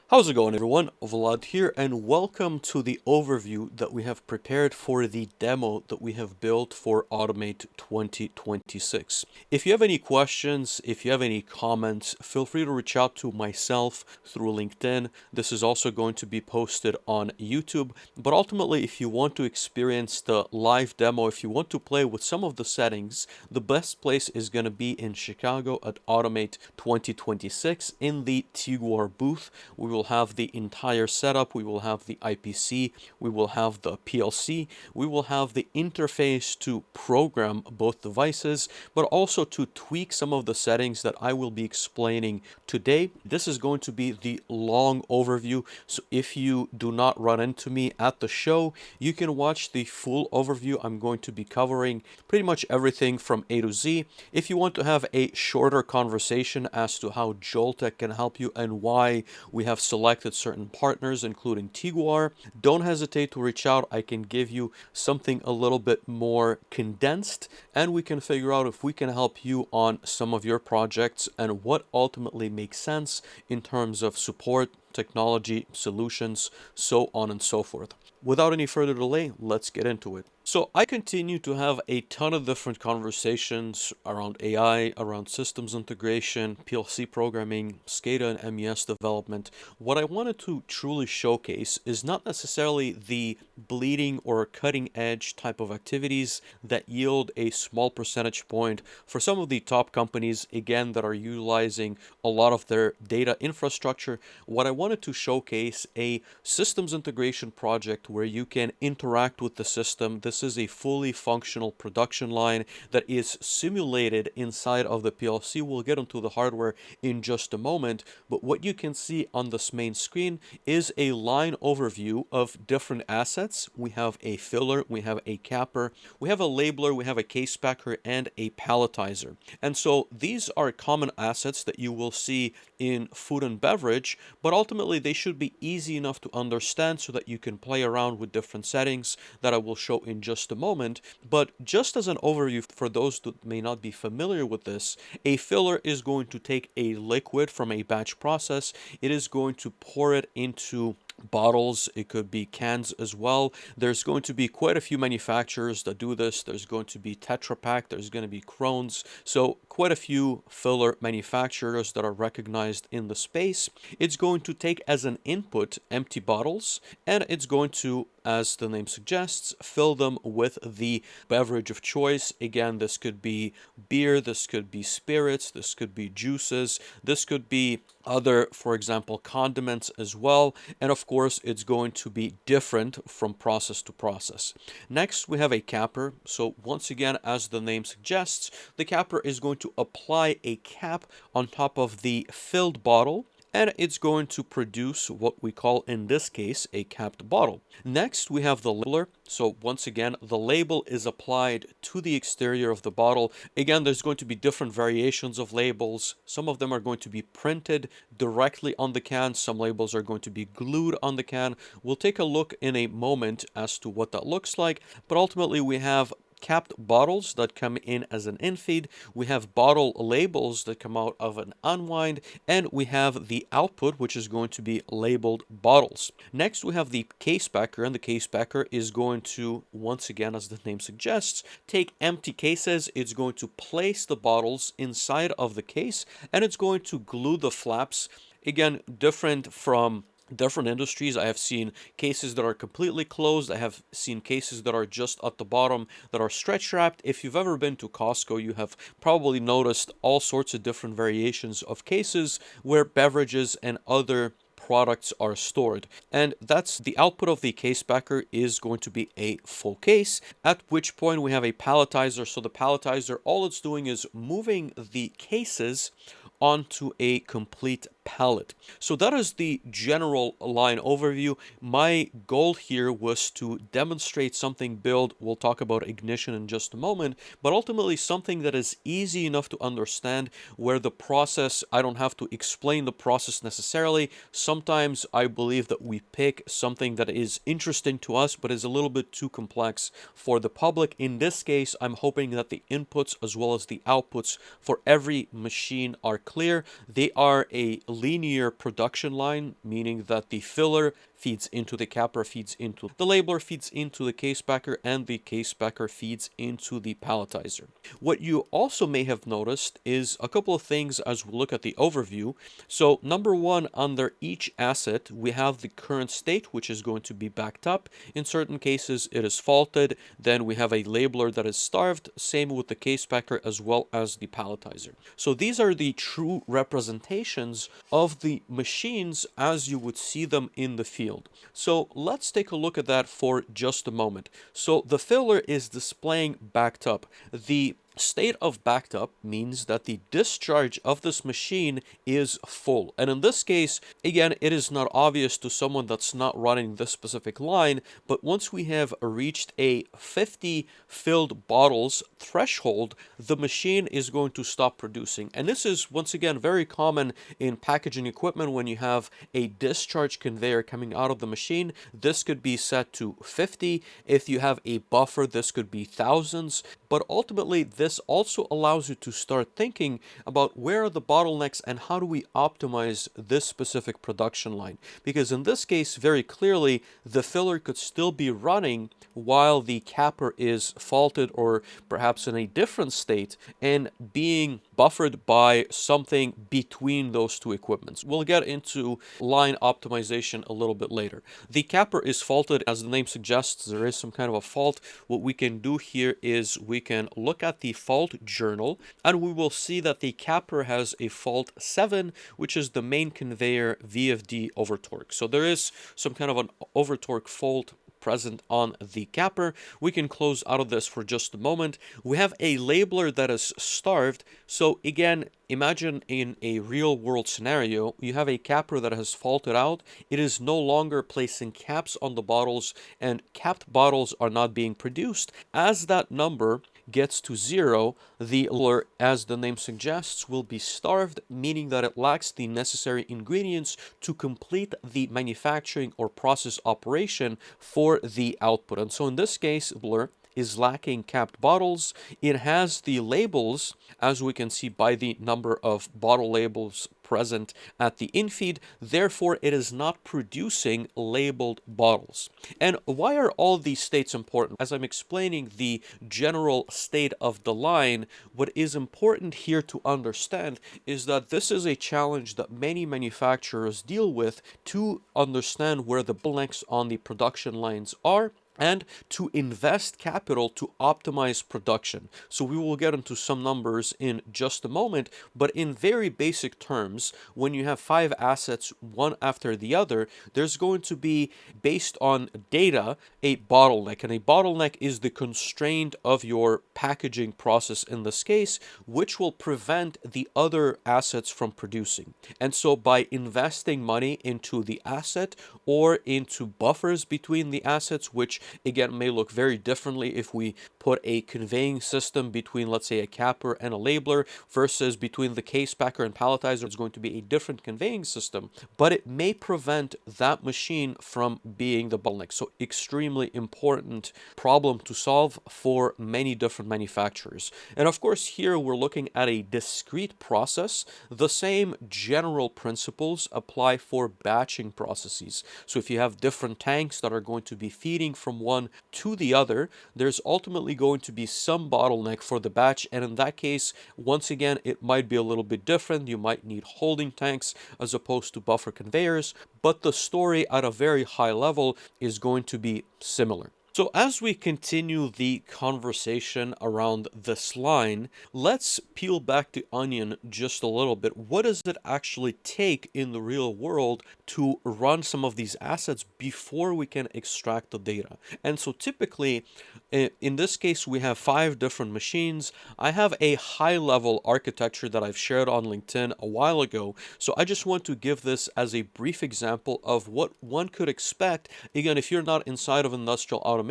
How's it going, everyone? Vlad here, and welcome to the overview that we have prepared for the demo that we have built for Automate 2026. If you have any questions, if you have any comments, feel free to reach out to myself through LinkedIn. This is also going to be posted on YouTube, but ultimately, if you want to experience the live demo, if you want to play with some of the settings, the best place is going to be in Chicago at Automate 2026 in the Teguar booth. We will have the entire setup, we will have the IPC, we will have the PLC, we will have the interface to program both devices, but also to tweak some of the settings that I will be explaining today. This is going to be the long overview, so if you do not run into me at the show, you can watch the full overview. I'm going to be covering pretty much everything from A to Z. If you want to have a shorter conversation as to how Joltech can help you and why we have selected certain partners, including Teguar, don't hesitate to reach out. I can give you something a little bit more condensed, and we can figure out if we can help you on some of your projects and what ultimately makes sense in terms of support, technology, solutions, so on and so forth. Without any further delay, let's get into it. So I continue to have a ton of different conversations around AI, around systems integration, PLC programming, SCADA and MES development. What I wanted to truly showcase is not necessarily the bleeding or cutting edge type of activities that yield a small percentage point for some of the top companies, again, that are utilizing a lot of their data infrastructure. What I wanted to showcase a systems integration project where you can interact with the system. This is a fully functional production line that is simulated inside of the PLC. We'll get into the hardware in just a moment, but what you can see on this main screen is a line overview of different assets. We have a filler, we have a capper, we have a labeler, we have a case packer, and a palletizer. And so these are common assets that you will see in food and beverage, but ultimately they should be easy enough to understand so that you can play around with different settings that I will show in just a moment. But just as an overview for those that may not be familiar with this, a filler is going to take a liquid from a batch process. It is going to pour it into bottles. It could be cans as well. There's going to be quite a few manufacturers that do this. There's going to be Tetra Pak, there's going to be Crohn's, so quite a few filler manufacturers that are recognized in the space. It's going to take as an input empty bottles, and it's going to, as the name suggests, fill them with the beverage of choice. Again, this could be beer, this could be spirits, this could be juices, this could be other, for example, condiments as well. And of course, it's going to be different from process to process. Next, we have a capper. So once again, as the name suggests, the capper is going to apply a cap on top of the filled bottle, and it's going to produce what we call, in this case, a capped bottle. Next, we have the labeler. So once again, the label is applied to the exterior of the bottle. Again, there's going to be different variations of labels. Some of them are going to be printed directly on the can. Some labels are going to be glued on the can. We'll take a look in a moment as to what that looks like, but ultimately we have capped bottles that come in as an infeed, we have bottle labels that come out of an unwind, and we have the output, which is going to be labeled bottles. Next, we have the case packer, and the case packer is going to, once again, as the name suggests, take empty cases. It's going to place the bottles inside of the case, and it's going to glue the flaps. Again, different from different industries. I have seen cases that are completely closed. I have seen cases that are just at the bottom that are stretch wrapped. If you've ever been to Costco, you have probably noticed all sorts of different variations of cases where beverages and other products are stored. And that's the output of the case packer is going to be a full case, at which point we have a palletizer. So the palletizer, all it's doing is moving the cases onto a complete pallet. So that is the general line overview. My goal here was to demonstrate something built. We'll talk about ignition in just a moment, but ultimately something that is easy enough to understand, where the process, I don't have to explain the process necessarily. Sometimes I believe that we pick something that is interesting to us, but is a little bit too complex for the public. In this case, I'm hoping that the inputs as well as the outputs for every machine are clear, they are a linear production line, meaning that the filler feeds into the capper, feeds into the labeler, feeds into the case packer, and the case packer feeds into the palletizer. What you also may have noticed is a couple of things as we look at the overview. So number one, under each asset, we have the current state, which is going to be backed up. In certain cases, it is faulted. Then we have a labeler that is starved. Same with the case packer as well as the palletizer. So these are the true representations of the machines as you would see them in the field. So let's take a look at that for just a moment. So the filler is displaying backed up. The state of backed up means that the discharge of this machine is full. And in this case, again, it is not obvious to someone that's not running this specific line, but once we have reached a 50 filled bottles threshold, the machine is going to stop producing. And this is, once again, very common in packaging equipment when you have a discharge conveyor coming out of the machine. This could be set to 50. If you have a buffer, this could be thousands. But ultimately, this also allows you to start thinking about where are the bottlenecks and how do we optimize this specific production line. Because in this case, very clearly, the filler could still be running while the capper is faulted or perhaps in a different state and being buffered by something between those two equipments. We'll get into line optimization a little bit later. The capper is faulted, as the name suggests, there is some kind of a fault. What we can do here is we can look at the fault journal and we will see that the capper has a fault 7, which is the main conveyor VFD over torque. So there is some kind of an over torque fault present on the capper. We can close out of this for just a moment. We have a labeler that is starved. So again, imagine in a real world scenario, you have a capper that has faulted out. It is no longer placing caps on the bottles and capped bottles are not being produced. As that number gets to 0, the labeler, as the name suggests, will be starved, meaning that it lacks the necessary ingredients to complete the manufacturing or process operation for the output. And so in this case, the labeler is lacking capped bottles. It has the labels, as we can see by the number of bottle labels present at the infeed. Therefore, it is not producing labeled bottles. And why are all these states important? As I'm explaining the general state of the line, what is important here to understand is that this is a challenge that many manufacturers deal with to understand where the bottlenecks on the production lines are and to invest capital to optimize production. So we will get into some numbers in just a moment, but in very basic terms, when you have 5 assets, one after the other, there's going to be, based on data, a bottleneck. And a bottleneck is the constraint of your packaging process in this case, which will prevent the other assets from producing. And so by investing money into the asset or into buffers between the assets, which again may look very differently if we put a conveying system between, let's say, a capper and a labeler versus between the case packer and palletizer, it's going to be a different conveying system, but it may prevent that machine from being the bottleneck. So extremely important problem to solve for many different manufacturers. And of course, here we're looking at a discrete process. The same general principles apply for batching processes. So if you have different tanks that are going to be feeding from one to the other, there's ultimately going to be some bottleneck for the batch. And in that case, once again, it might be a little bit different. You might need holding tanks as opposed to buffer conveyors, but the story at a very high level is going to be similar. So as we continue the conversation around this line, let's peel back the onion just a little bit. What does it actually take in the real world to run some of these assets before we can extract the data? And so typically, in this case, we have 5 different machines. I have a high-level architecture that I've shared on LinkedIn a while ago. So I just want to give this as a brief example of what one could expect. Again, if you're not inside of industrial automation,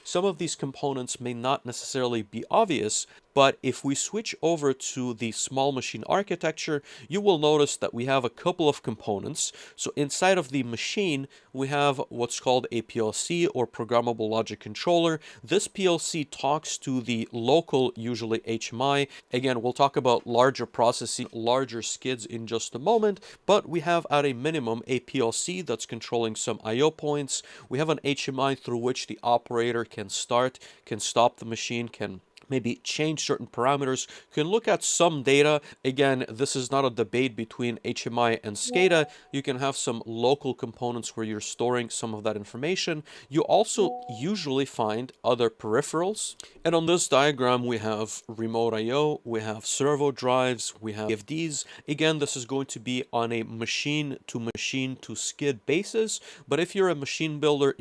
some of these components may not necessarily be obvious, But if we switch over to the small machine architecture, you will notice that we have a couple of components. So inside of the machine, we have what's called a PLC, or programmable logic controller. This PLC talks to the local, usually HMI. Again, we'll talk about larger processing, larger skids in just a moment, but we have at a minimum a PLC that's controlling some IO points. We have an HMI through which the operator can start, can stop the machine, can maybe change certain parameters, can look at some data. Again, this is not a debate between HMI and SCADA. You can have some local components where you're storing some of that information. You also usually find other peripherals. And on this diagram, we have remote IO, we have servo drives, we have VFDs. Again, this is going to be on a machine to skid basis. But if you're a machine builder,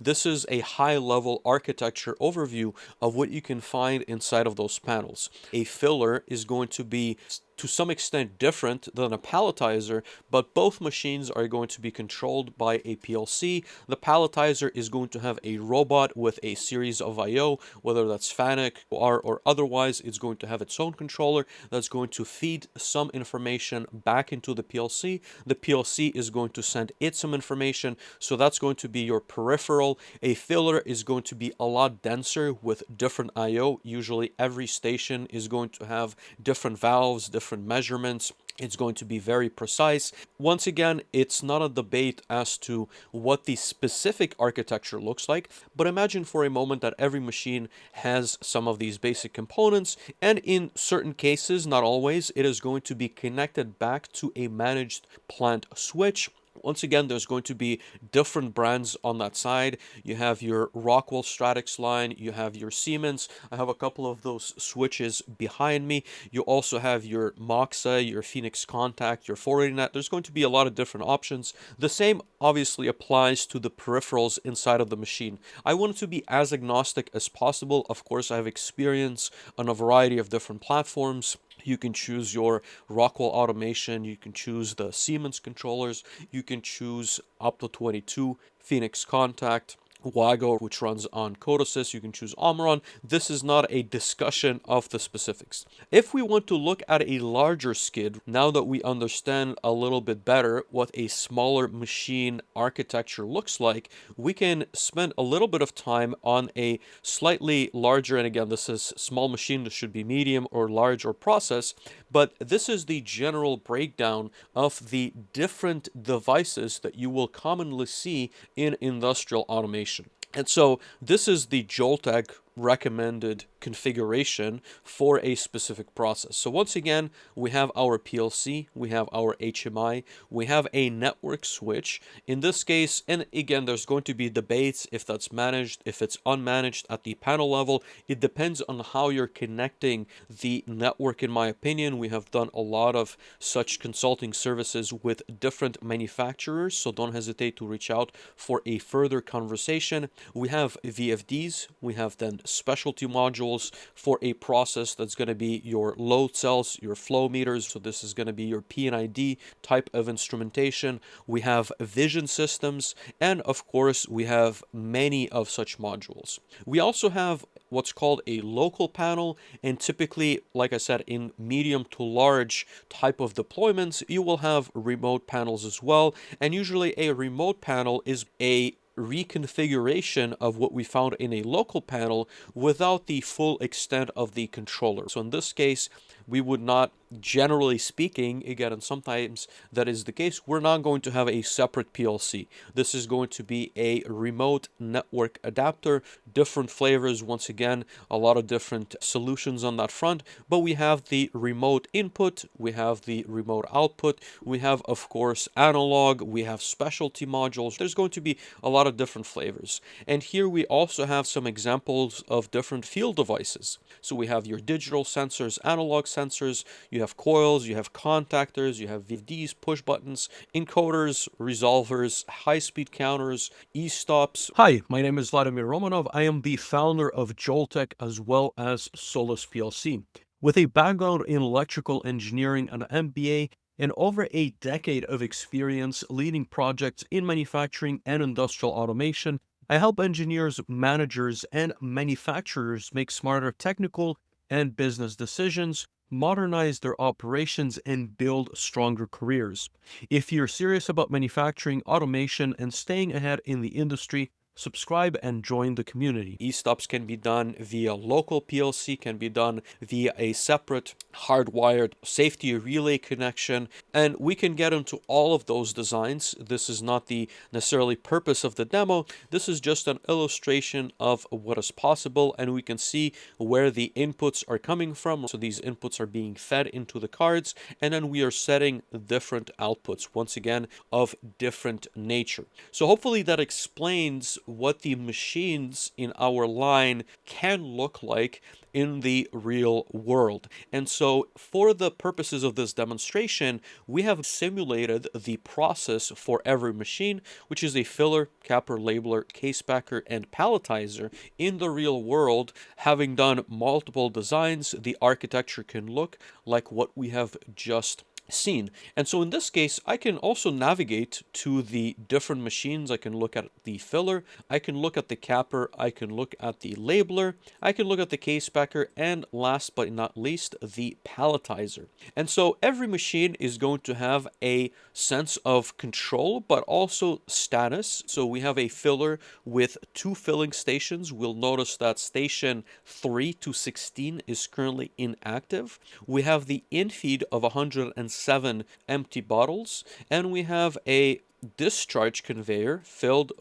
this is a high level architecture overview of what you can find inside of those panels. A filler is going to be to some extent different than a palletizer, but both machines are going to be controlled by a PLC. The palletizer is going to have a robot with a series of IO, whether that's FANUC or otherwise. It's going to have its own controller that's going to feed some information back into the PLC. The PLC is going to send it some information, so that's going to be your peripheral. A filler is going to be a lot denser with different IO. Usually every station is going to have different valves, different measurements. It's going to be very precise. Once again, it's not a debate as to what the specific architecture looks like, but imagine for a moment that every machine has some of these basic components, and in certain cases, not always, it is going to be connected back to a managed plant switch. Once again, there's going to be different brands on that side. You have your Rockwell Stratix line, you have your Siemens. I have a couple of those switches behind me. You also have your Moxa, your Phoenix Contact, your 480net. There's going to be a lot of different options. The same obviously applies to the peripherals inside of the machine. I want it to be as agnostic as possible. Of course, I have experience on a variety of different platforms. You can choose your Rockwell automation, you can choose the Siemens controllers, you can choose Optio 22, Phoenix Contact, Wago, which runs on Codesys. You can choose Omron. This is not a discussion of the specifics. If we want to look at a larger skid, now that we understand a little bit better what a smaller machine architecture looks like, we can spend a little bit of time on a slightly larger, and again, this is small machine, this should be medium or large or process, but this is the general breakdown of the different devices that you will commonly see in industrial automation. And so this is the Joltec recommended configuration for a specific process. So once again, we have our PLC, we have our HMI, we have a network switch. In this case, and again, there's going to be debates if that's managed, if it's unmanaged at the panel level. It depends on how you're connecting the network, in my opinion. We have done a lot of such consulting services with different manufacturers, so don't hesitate to reach out for a further conversation. We have VFDs, we have then specialty modules for a process that's going to be your load cells, your flow meters. So this is going to be your P&ID type of instrumentation. We have vision systems, and of course, we have many of such modules. We also have what's called a local panel, and typically, like I said, in medium to large type of deployments, you will have remote panels as well. And usually a remote panel is a reconfiguration of what we found in a local panel without the full extent of the controller. So in this case, we would not, generally speaking, again, and sometimes that is the case, we're not going to have a separate PLC. This is going to be a remote network adapter, different flavors, once again, a lot of different solutions on that front, but we have the remote input, we have the remote output, we have, of course, analog, we have specialty modules. There's going to be a lot of different flavors. And here we also have some examples of different field devices. So we have your digital sensors, analog sensors, you have coils, you have contactors, you have VFDs, push buttons, encoders, resolvers, high-speed counters, e-stops. Hi, my name is Vladimir Romanov. I am the founder of Joltec as well as Solus PLC. With a background in electrical engineering and MBA, and over a decade of experience leading projects in manufacturing and industrial automation, I help engineers, managers, and manufacturers make smarter technical and business decisions, modernize their operations, and build stronger careers. If you're serious about manufacturing, automation, and staying ahead in the industry, subscribe and join the community. E-stops can be done via local PLC, can be done via a separate hardwired safety relay connection, and we can get into all of those designs. This is not the necessarily purpose of the demo. This is just an illustration of what is possible, and we can see where the inputs are coming from. So these inputs are being fed into the cards, and then we are setting different outputs, once again, of different nature. So hopefully that explains what the machines in our line can look like in the real world. And so for the purposes of this demonstration, we have simulated the process for every machine, which is a filler, capper, labeler, case packer, and palletizer in the real world. Having done multiple designs, the architecture can look like what we have just seen. And so in this case, I can also navigate to the different machines. I can look at the filler, I can look at the capper, I can look at the labeler, I can look at the case packer, and last but not least, the palletizer. And so every machine is going to have a sense of control, but also status. So we have a filler with 2 filling stations. We'll notice that station 3 to 16 is currently inactive. We have the infeed of 107 empty bottles, and we have a discharge conveyor filled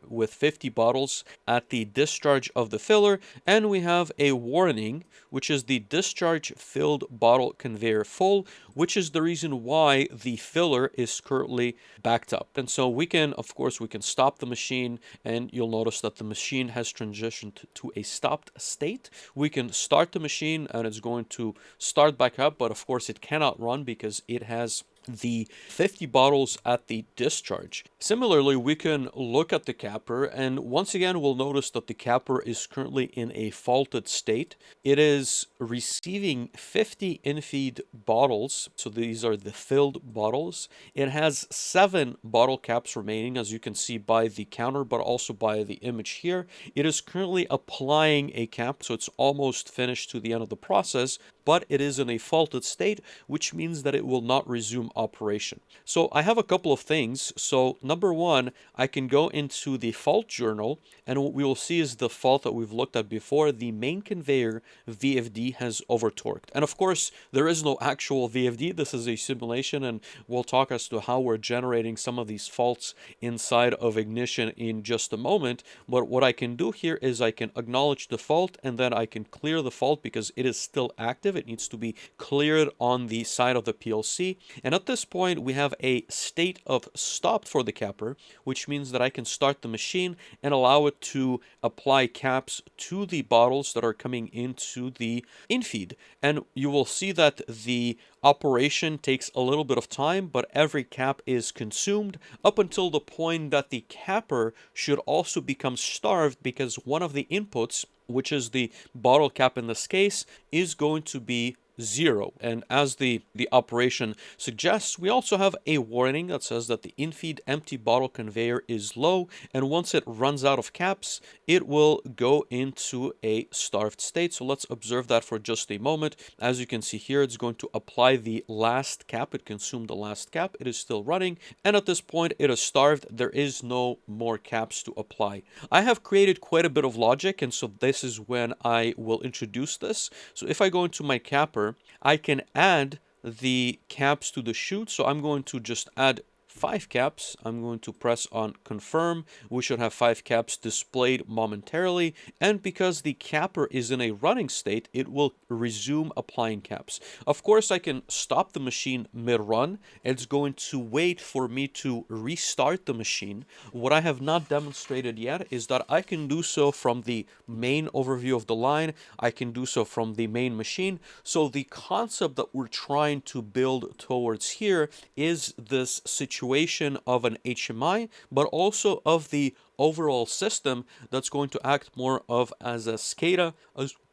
with 50 bottles at the discharge of the filler, and we have a warning, which is the discharge filled bottle conveyor full, which is the reason why the filler is currently backed up. And so we can, of course, we can stop the machine, and you'll notice that the machine has transitioned to a stopped state. We can start the machine and it's going to start back up, but of course it cannot run because it has the 50 bottles at the discharge. Similarly, we can look at the capper, and once again we'll notice that the capper is currently in a faulted state. It is receiving 50 infeed bottles, so these are the filled bottles. It has 7 bottle caps remaining, as you can see by the counter, but also by the image here. It is currently applying a cap, so it's almost finished to the end of the process, but it is in a faulted state, which means that it will not resume operation. So I have a couple of things. So number one, I can go into the fault journal, and what we will see is the fault that we've looked at before. The main conveyor VFD has overtorqued. And of course, there is no actual VFD. This is a simulation, and we'll talk as to how we're generating some of these faults inside of Ignition in just a moment. But what I can do here is I can acknowledge the fault, and then I can clear the fault because it is still active. It needs to be cleared on the side of the PLC. And at this point, we have a state of stopped for the capper, which means that I can start the machine and allow it to apply caps to the bottles that are coming into the infeed. And you will see that the operation takes a little bit of time, but every cap is consumed up until the point that the capper should also become starved, because one of the inputs, which is the bottle cap in this case, is going to be 0. And as the operation suggests, we also have a warning that says that the infeed empty bottle conveyor is low, and once it runs out of caps, it will go into a starved state. So let's observe that for just a moment. As you can see here, it's going to apply the last cap. It consumed the last cap. It is still running, and at this point it is starved. There is no more caps to apply. I have created quite a bit of logic, and so this is when I will introduce this. So if I go into my capper, I can add the caps to the chute. So I'm going to just add 5 caps. I'm going to press on confirm. We should have 5 caps displayed momentarily, and because the capper is in a running state, it will resume applying caps. Of course, I can stop the machine mid-run. It's going to wait for me to restart the machine. What I have not demonstrated yet is that I can do so from the main overview of the line. I can do so from the main machine. So the concept that we're trying to build towards here is this situation of an HMI, but also of the overall system that's going to act more of as a SCADA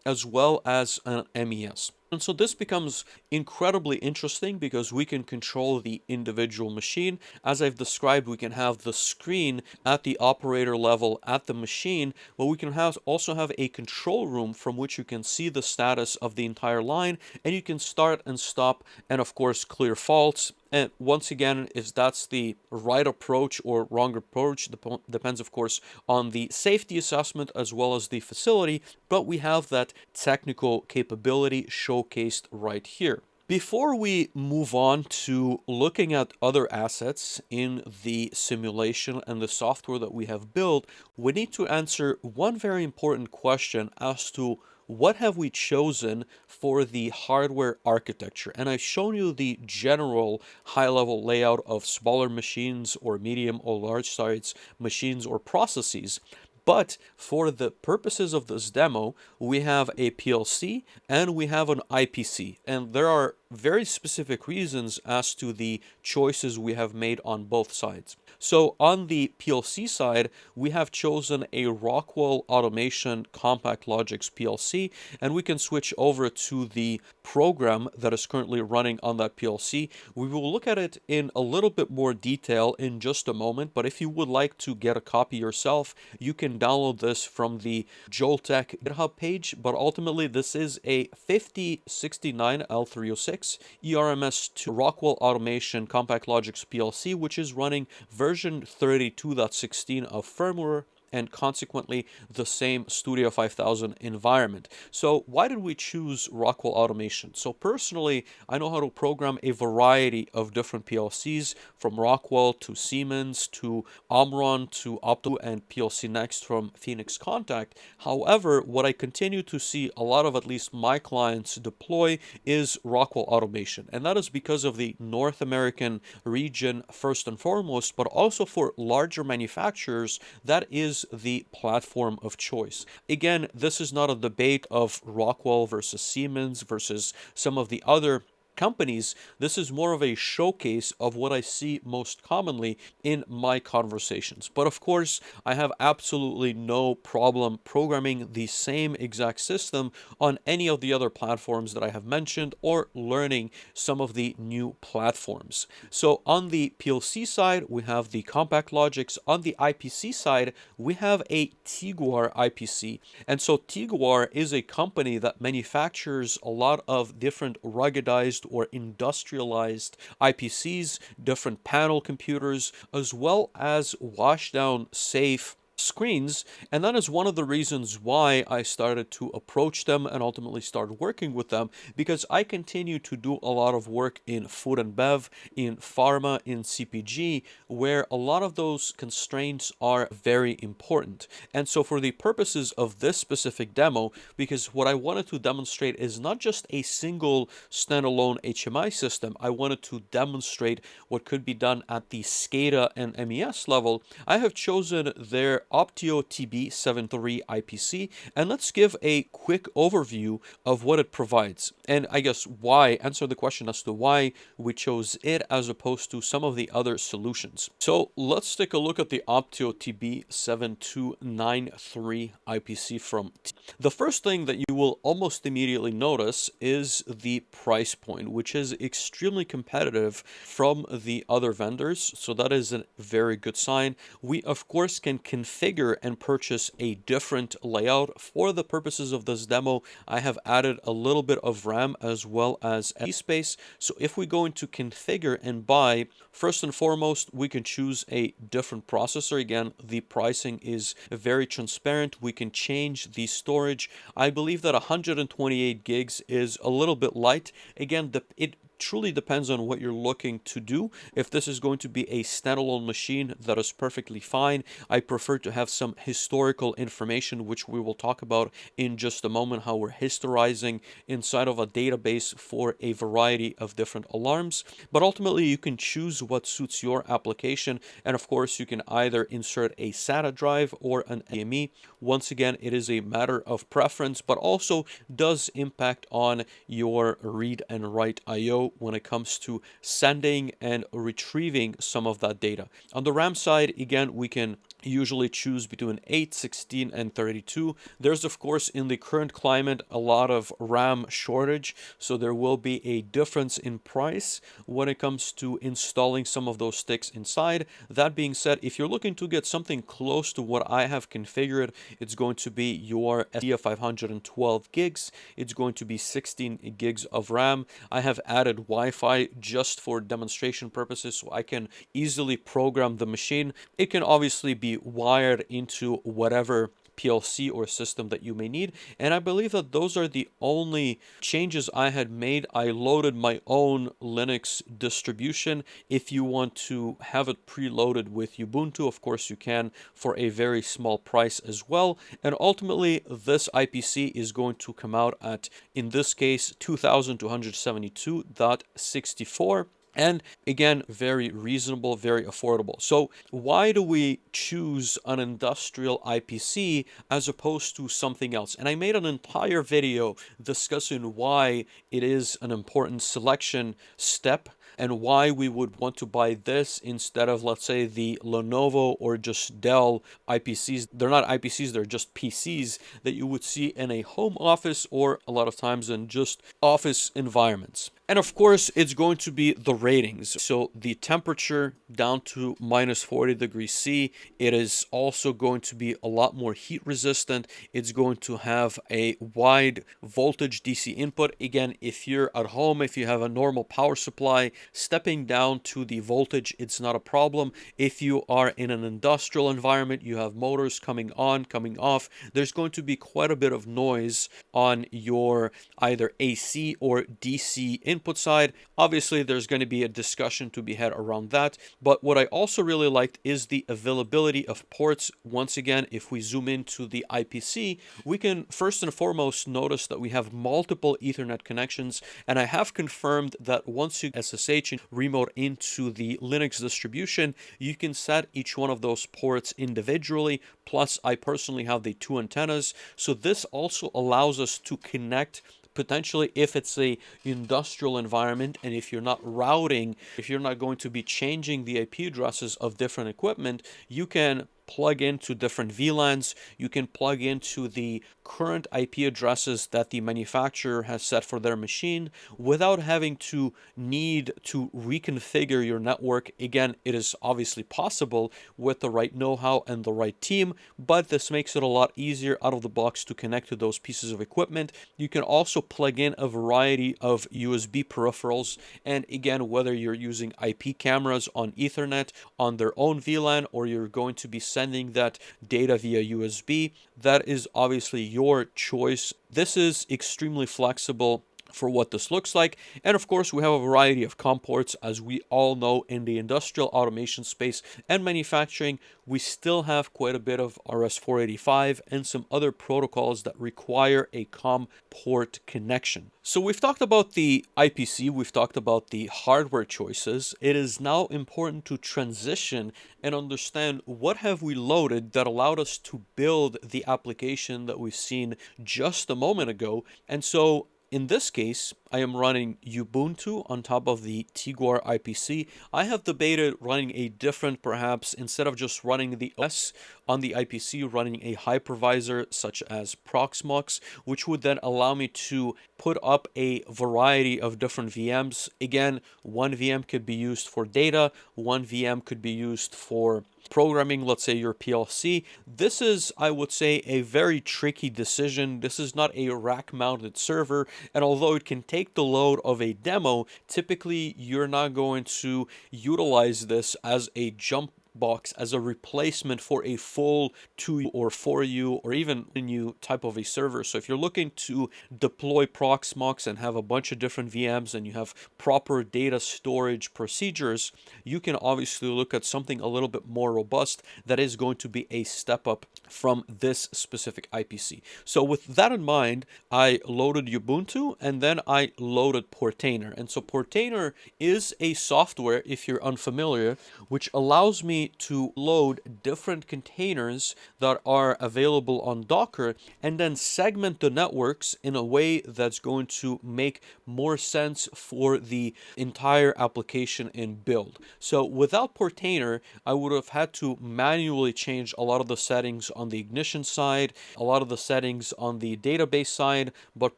as well as an MES. And so this becomes incredibly interesting because we can control the individual machine. As I've described, we can have the screen at the operator level at the machine, but we can also have a control room from which you can see the status of the entire line, and you can start and stop, and of course clear faults. And once again, if that's the right approach or wrong approach, depends, of course, on the safety assessment as well as the facility, but we have that technical capability showcased right here. Before we move on to looking at other assets in the simulation and the software that we have built, we need to answer one very important question as to what have we chosen for the hardware architecture. And I've shown you the general high-level layout of smaller machines or medium or large size machines or processes. But for the purposes of this demo, we have a PLC and we have an IPC. And there are very specific reasons as to the choices we have made on both sides. So on the PLC side, we have chosen a Rockwell Automation Compact Logics PLC, and we can switch over to the program that is currently running on that PLC. We will look at it in a little bit more detail in just a moment, but if you would like to get a copy yourself, you can download this from the Joltech GitHub page, but ultimately this is a 5069 L306 ERMS2 Rockwell Automation Compact Logics PLC, which is running version 32.16 of firmware and consequently the same Studio 5000 environment. So why did we choose Rockwell Automation? So personally, I know how to program a variety of different PLCs, from Rockwell to Siemens to Omron to Opto and PLC Next from Phoenix Contact. However, what I continue to see a lot of at least my clients deploy is Rockwell Automation, and that is because of the North American region first and foremost, but also for larger manufacturers, that is the platform of choice. Again, this is not a debate of Rockwell versus Siemens versus some of the other companies. This is more of a showcase of what I see most commonly in my conversations. But of course, I have absolutely no problem programming the same exact system on any of the other platforms that I have mentioned or learning some of the new platforms. So on the PLC side, we have the Compact Logics. On the IPC side, we have a Teguar IPC. And so Teguar is a company that manufactures a lot of different ruggedized or industrialized IPCs, different panel computers, as well as washdown safe screens, and that is one of the reasons why I started to approach them and ultimately started working with them, because I continue to do a lot of work in food and bev, in pharma, in CPG, where a lot of those constraints are very important. And so for the purposes of this specific demo, because what I wanted to demonstrate is not just a single standalone HMI system, I wanted to demonstrate what could be done at the SCADA and MES level, I have chosen their Optio TB-7393 IPC, and let's give a quick overview of what it provides. And I guess answer the question as to why we chose it as opposed to some of the other solutions. So let's take a look at the Optio TB-7293 IPC from The first thing that you will almost immediately notice is the price point, which is extremely competitive from the other vendors. So that is a very good sign. We, of course, can configure and purchase a different layout. For the purposes of this demo, I have added a little bit of RAM as well as SD space. So if we go into configure and buy, first and foremost, we can choose a different processor. Again, the pricing is very transparent. We can change the storage. I believe that 128 gigs is a little bit light. Again, it truly depends on what you're looking to do. If this is going to be a standalone machine, that is perfectly fine. I prefer to have some historical information, which we will talk about in just a moment, how we're historizing inside of a database for a variety of different alarms. But ultimately, you can choose what suits your application. And of course, you can either insert a SATA drive or an NVMe. Once again, it is a matter of preference, but also does impact on your read and write I/O when it comes to sending and retrieving some of that data. On the RAM side, again, we can usually choose between 8, 16, and 32. There's, of course, in the current climate, a lot of RAM shortage, so there will be a difference in price when it comes to installing some of those sticks inside. That being said, if you're looking to get something close to what I have configured, it's going to be your SCADA 512 gigs. It's going to be 16 gigs of RAM. I have added Wi-Fi just for demonstration purposes, so I can easily program the machine. It can obviously be wired into whatever PLC or system that you may need. And I believe that those are the only changes I had made. I loaded my own Linux distribution. If you want to have it preloaded with Ubuntu, of course you can for a very small price as well. And ultimately, this IPC is going to come out at, in this case, 2272.64. And again, very reasonable, very affordable. So why do we choose an industrial IPC as opposed to something else? And I made an entire video discussing why it is an important selection step and why we would want to buy this instead of, let's say, the Lenovo or just Dell IPCs. They're not IPCs, they're just PCs that you would see in a home office or a lot of times in just office environments. And of course, it's going to be the ratings. So the temperature down to minus 40 degrees C. It is also going to be a lot more heat resistant. It's going to have a wide voltage DC input. Again, if you're at home, if you have a normal power supply, stepping down to the voltage, it's not a problem. If you are in an industrial environment, you have motors coming on, coming off, there's going to be quite a bit of noise on your either AC or DC input side. Obviously, there's going to be a discussion to be had around that. But what I also really liked is the availability of ports. Once again, if we zoom into the IPC, we can first and foremost notice that we have multiple Ethernet connections. And I have confirmed that once you SSH and remote into the Linux distribution, you can set each one of those ports individually. Plus, I personally have the 2 antennas. So this also allows us to connect potentially if it's a industrial environment, and if you're not routing, if you're not going to be changing the IP addresses of different equipment, you can plug into different VLANs. You can plug into the current IP addresses that the manufacturer has set for their machine without having to need to reconfigure your network. Again, it is obviously possible with the right know-how and the right team, but this makes it a lot easier out of the box to connect to those pieces of equipment. You can also plug in a variety of USB peripherals, and again, whether you're using IP cameras on Ethernet on their own VLAN or you're going to be sending that data via USB, that is obviously your choice. This is extremely flexible for what this looks like. And of course, we have a variety of COM ports. As we all know, in the industrial automation space and manufacturing, we still have quite a bit of RS485 and some other protocols that require a COM port connection. So we've talked about the IPC, we've talked about the hardware choices. It is now important to transition and understand what have we loaded that allowed us to build the application that we've seen just a moment ago. And so in this case, I am running Ubuntu on top of the Teguar IPC. I have debated running a different, perhaps, instead of just running the OS on the IPC, running a hypervisor such as Proxmox, which would then allow me to put up a variety of different VMs. Again, one VM could be used for data, one VM could be used for programming, let's say your PLC. This is, I would say, a very tricky decision. This is not a rack-mounted server, and although it can take the load of a demo, typically you're not going to utilize this as a jump box, as a replacement for a full 2U or 4U or even a new type of a server. So if you're looking to deploy Proxmox and have a bunch of different VMs and you have proper data storage procedures, you can obviously look at something a little bit more robust that is going to be a step up from this specific IPC. So with that in mind, I loaded Ubuntu and then I loaded Portainer. And so Portainer is a software, if you're unfamiliar, which allows me me to load different containers that are available on Docker and then segment the networks in a way that's going to make more sense for the entire application in build. So without Portainer, I would have had to manually change a lot of the settings on the ignition side, a lot of the settings on the database side, but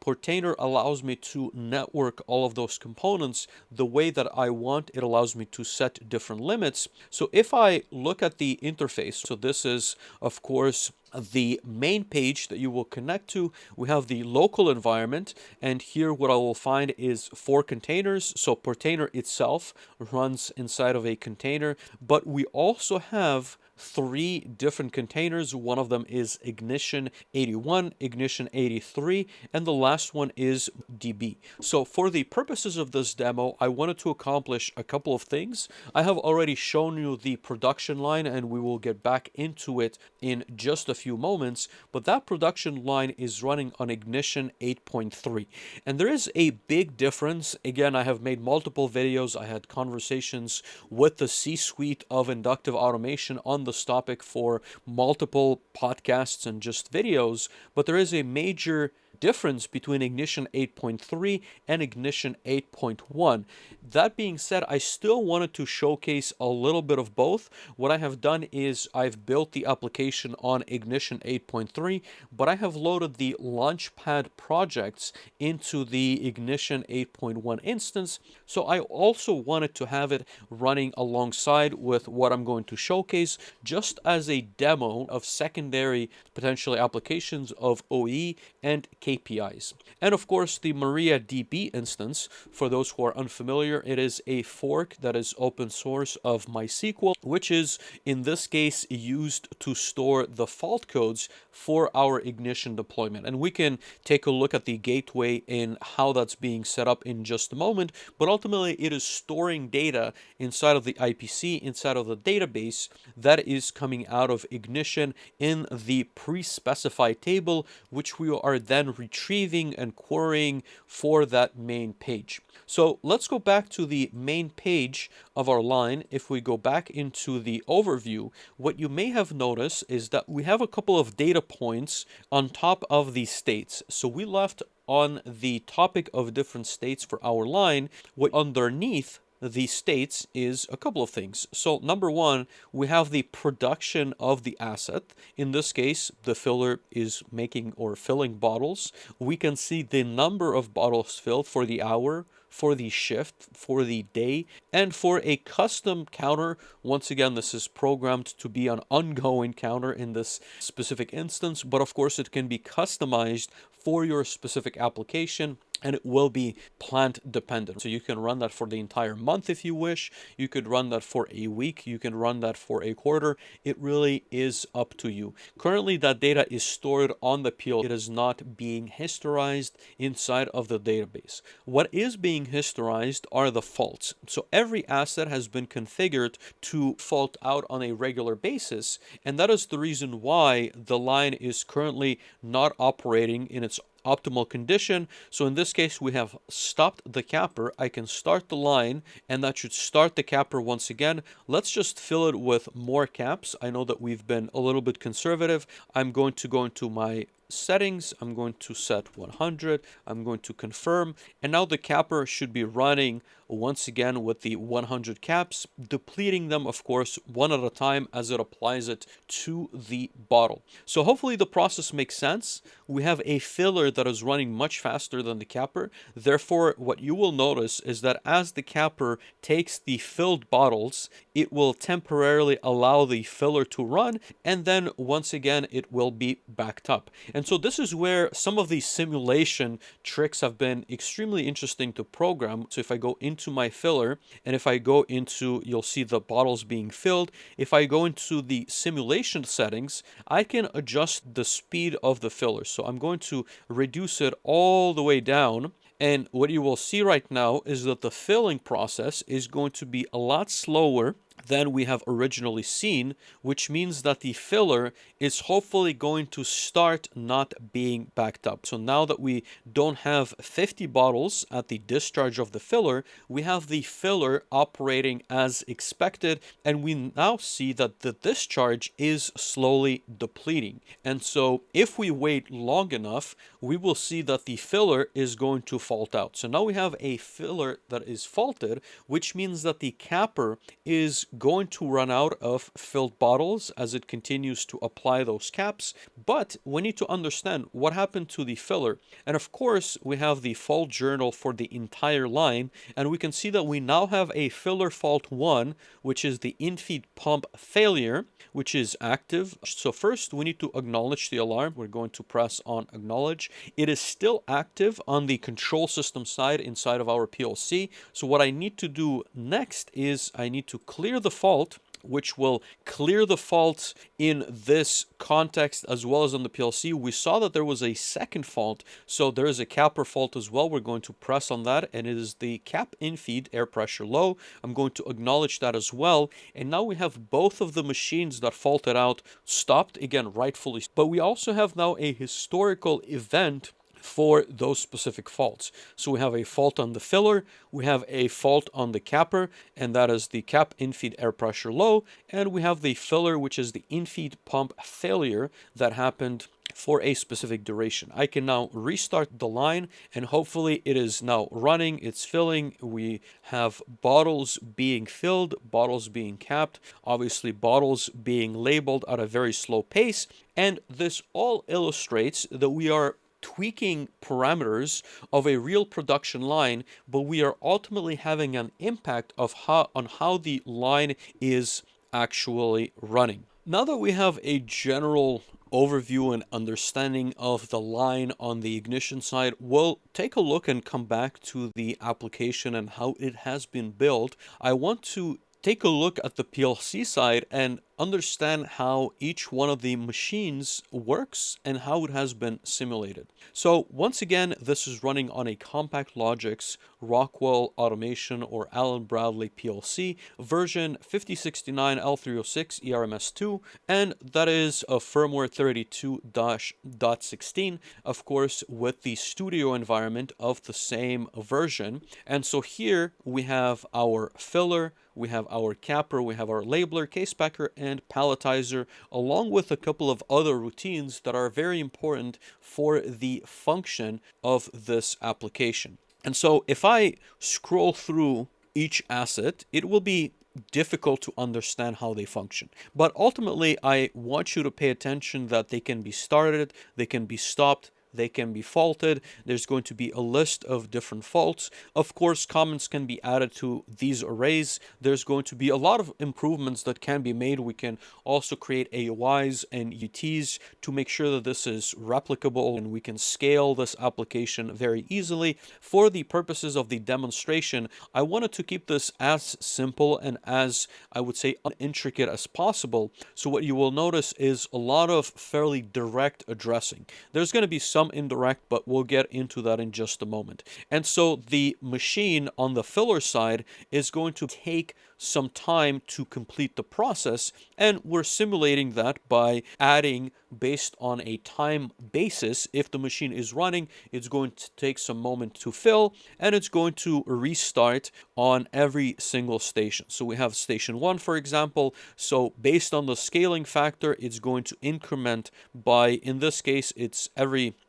Portainer allows me to network all of those components the way that I want. It allows me to set different limits. So if I look at the interface, so this is, of course, the main page that you will connect to. We have the local environment, and here what I will find is 4 containers. So Portainer itself runs inside of a container, but we also have 3 different containers. One of them is Ignition 81, Ignition 83, and the last one is DB. So for the purposes of this demo, I wanted to accomplish a couple of things. I have already shown you the production line, and we will get back into it in just a few moments, but that production line is running on Ignition 8.3. And there is a big difference. Again, I have made multiple videos. I had conversations with the C-suite of inductive automation on this topic for multiple podcasts and just videos, but there is a major difference between Ignition 8.3 and Ignition 8.1. That being said, I still wanted to showcase a little bit of both. What I have done is I've built the application on Ignition 8.3, but I have loaded the Launchpad projects into the Ignition 8.1 instance. So I also wanted to have it running alongside with what I'm going to showcase, just as a demo of secondary potentially applications of OE and KPIs. And of course, the MariaDB instance, for those who are unfamiliar, it is a fork that is open source of MySQL, which is in this case used to store the fault codes for our Ignition deployment. And we can take a look at the gateway and how that's being set up in just a moment, but ultimately it is storing data inside of the IPC, inside of the database that is coming out of Ignition in the pre-specified table, which we are then retrieving and querying for that main page. So let's go back to the main page of our line. If we go back into the overview, what you may have noticed is that we have a couple of data points on top of these states. So we left on the topic of different states for our line. What underneath the states is a couple of things. So number one, we have the production of the asset. In this case, the filler is making or filling bottles. We can see the number of bottles filled for the hour, for the shift, for the day, and for a custom counter. Once again, this is programmed to be an ongoing counter in this specific instance, but of course it can be customized for your specific application, and it will be plant dependent. So you can run that for the entire month if you wish. You could run that for a week. You can run that for a quarter. It really is up to you. Currently, that data is stored on the PL. It is not being historized inside of the database. What is being historized are the faults. So every asset has been configured to fault out on a regular basis, and that is the reason why the line is currently not operating in its optimal condition. So in this case, we have stopped the capper. I can start the line, and that should start the capper once again. Let's just fill it with more caps. I know that we've been a little bit conservative. I'm going to go into my settings. I'm going to set 100. I'm going to confirm, and now the capper should be running once again with the 100 caps, depleting them, of course, one at a time as it applies it to the bottle. So hopefully the process makes sense. We have a filler that is running much faster than the capper. Therefore, what you will notice is that as the capper takes the filled bottles, it will temporarily allow the filler to run, and then once again it will be backed up. And so this is where some of these simulation tricks have been extremely interesting to program. So if I go into my filler, and if I go into, you'll see the bottles being filled. If I go into the simulation settings, I can adjust the speed of the filler. So I'm going to reduce it all the way down. And what you will see right now is that the filling process is going to be a lot slower than we have originally seen, which means that the filler is hopefully going to start not being backed up. So now that we don't have 50 bottles at the discharge of the filler, we have the filler operating as expected, and we now see that the discharge is slowly depleting. And so if we wait long enough, we will see that the filler is going to fault out. So now we have a filler that is faulted, which means that the capper is going to run out of filled bottles as it continues to apply those caps. But we need to understand what happened to the filler. And of course, we have the fault journal for the entire line, and we can see that we now have a filler fault 1, which is the infeed pump failure, which is active. So first, we need to acknowledge the alarm. We're going to press on acknowledge. It is still active on the control system side inside of our PLC. So what I need to do next is I need to clear the fault, which will clear the faults in this context as well as on the PLC. We saw that there was a second fault, so there is a capper fault as well. We're going to press on that, and it is the cap infeed air pressure low. I'm going to acknowledge that as well, and now we have both of the machines that faulted out stopped, again, rightfully. But we also have now a historical event for those specific faults. So we have a fault on the filler, we have a fault on the capper, and that is the cap infeed air pressure low, and we have the filler, which is the infeed pump failure that happened for a specific duration. I can now restart the line, and hopefully it is now running, it's filling. We have bottles being filled, bottles being capped, obviously bottles being labeled at a very slow pace, and this all illustrates that we are tweaking parameters of a real production line, but we are ultimately having an impact of on how the line is actually running. Now that we have a general overview and understanding of the line on the ignition side, we'll take a look and come back to the application and how it has been built. I want to take a look at the PLC side and understand how each one of the machines works and how it has been simulated. So once again, this is running on a Compact Logix Rockwell Automation or Allen Bradley PLC version 5069 L306 ERMS2, and that is a firmware 32.16, of course, with the studio environment of the same version. And so here we have our filler, we have our capper, we have our labeler, case packer, and palletizer, along with a couple of other routines that are very important for the function of this application. And so if I scroll through each asset, it will be difficult to understand how they function. But ultimately, I want you to pay attention that they can be started, they can be stopped, they can be faulted. There's going to be a list of different faults. Of course, comments can be added to these arrays. There's going to be a lot of improvements that can be made. We can also create AOIs and UTs to make sure that this is replicable and we can scale this application very easily. For the purposes of the demonstration, I wanted to keep this as simple and as, I would say, unintricate as possible. So what you will notice is a lot of fairly direct addressing. There's going to be some indirect, but we'll get into that in just a moment. And so the machine on the filler side is going to take some time to complete the process, and we're simulating that by adding based on a time basis. If the machine is running, it's going to take some moment to fill, and it's going to restart on every single station. So we have station 1, for example. So based on the scaling factor, it's going to increment by, in this case,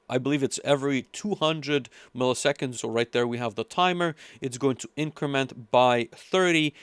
I believe it's every 200 milliseconds. So right there we have the timer. It's going to increment by 30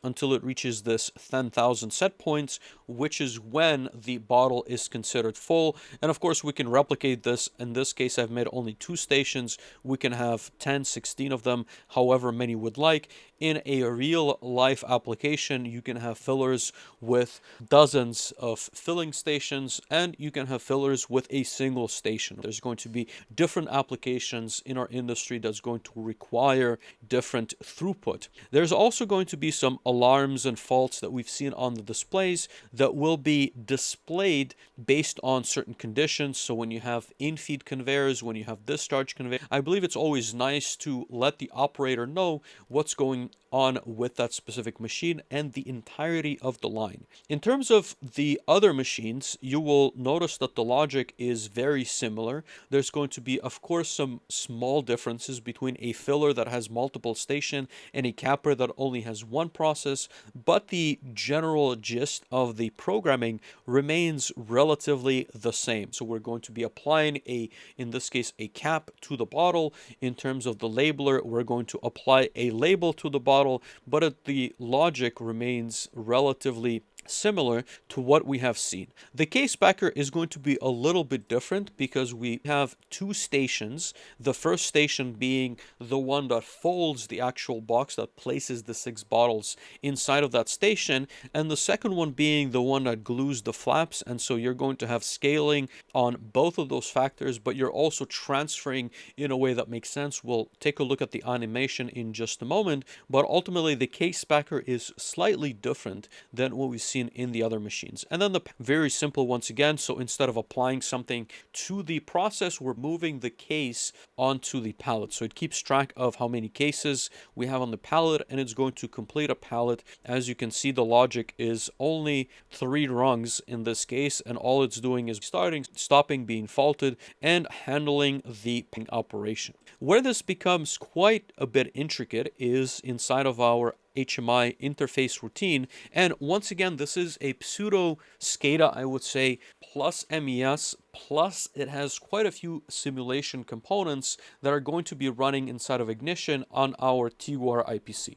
until it reaches this 10,000 set points, which is when the bottle is considered full. And of course, we can replicate this. In this case, I've made only 2 stations. We can have 10, 16 of them, however many would like. In a real life application, you can have fillers with dozens of filling stations, and you can have fillers with a single station. There's going to be different applications in our industry that's going to require different throughput. There's also going to be some alarms and faults that we've seen on the displays that will be displayed based on certain conditions. So when you have in-feed conveyors, when you have discharge conveyors, I believe it's always nice to let the operator know what's going on with that specific machine and the entirety of the line. In terms of the other machines, you will notice that the logic is very similar. There's going to be, of course, some small differences between a filler that has multiple station and a capper that only has one process, but the general gist of the programming remains relatively the same. So we're going to be applying in this case, a cap to the bottle. In terms of the labeler, we're going to apply a label to the bottle, but the logic remains relatively similar to what we have seen. The case packer is going to be a little bit different because we have two stations. The first station being the one that folds the actual box that places the 6 bottles inside of that station, and the second one being the one that glues the flaps. And so you're going to have scaling on both of those factors, but you're also transferring in a way that makes sense. We'll take a look at the animation in just a moment, but ultimately the case packer is slightly different than what we've seen in the other machines. And then the very simple once again, so instead of applying something to the process, we're moving the case onto the pallet. So it keeps track of how many cases we have on the pallet, and it's going to complete a pallet. As you can see, the logic is only 3 rungs in this case, and all it's doing is starting, stopping, being faulted, and handling the operation. Where this becomes quite a bit intricate is inside of our HMI interface routine. And once again, this is a pseudo SCADA, I would say, plus MES, plus it has quite a few simulation components that are going to be running inside of Ignition on our Teguar IPC.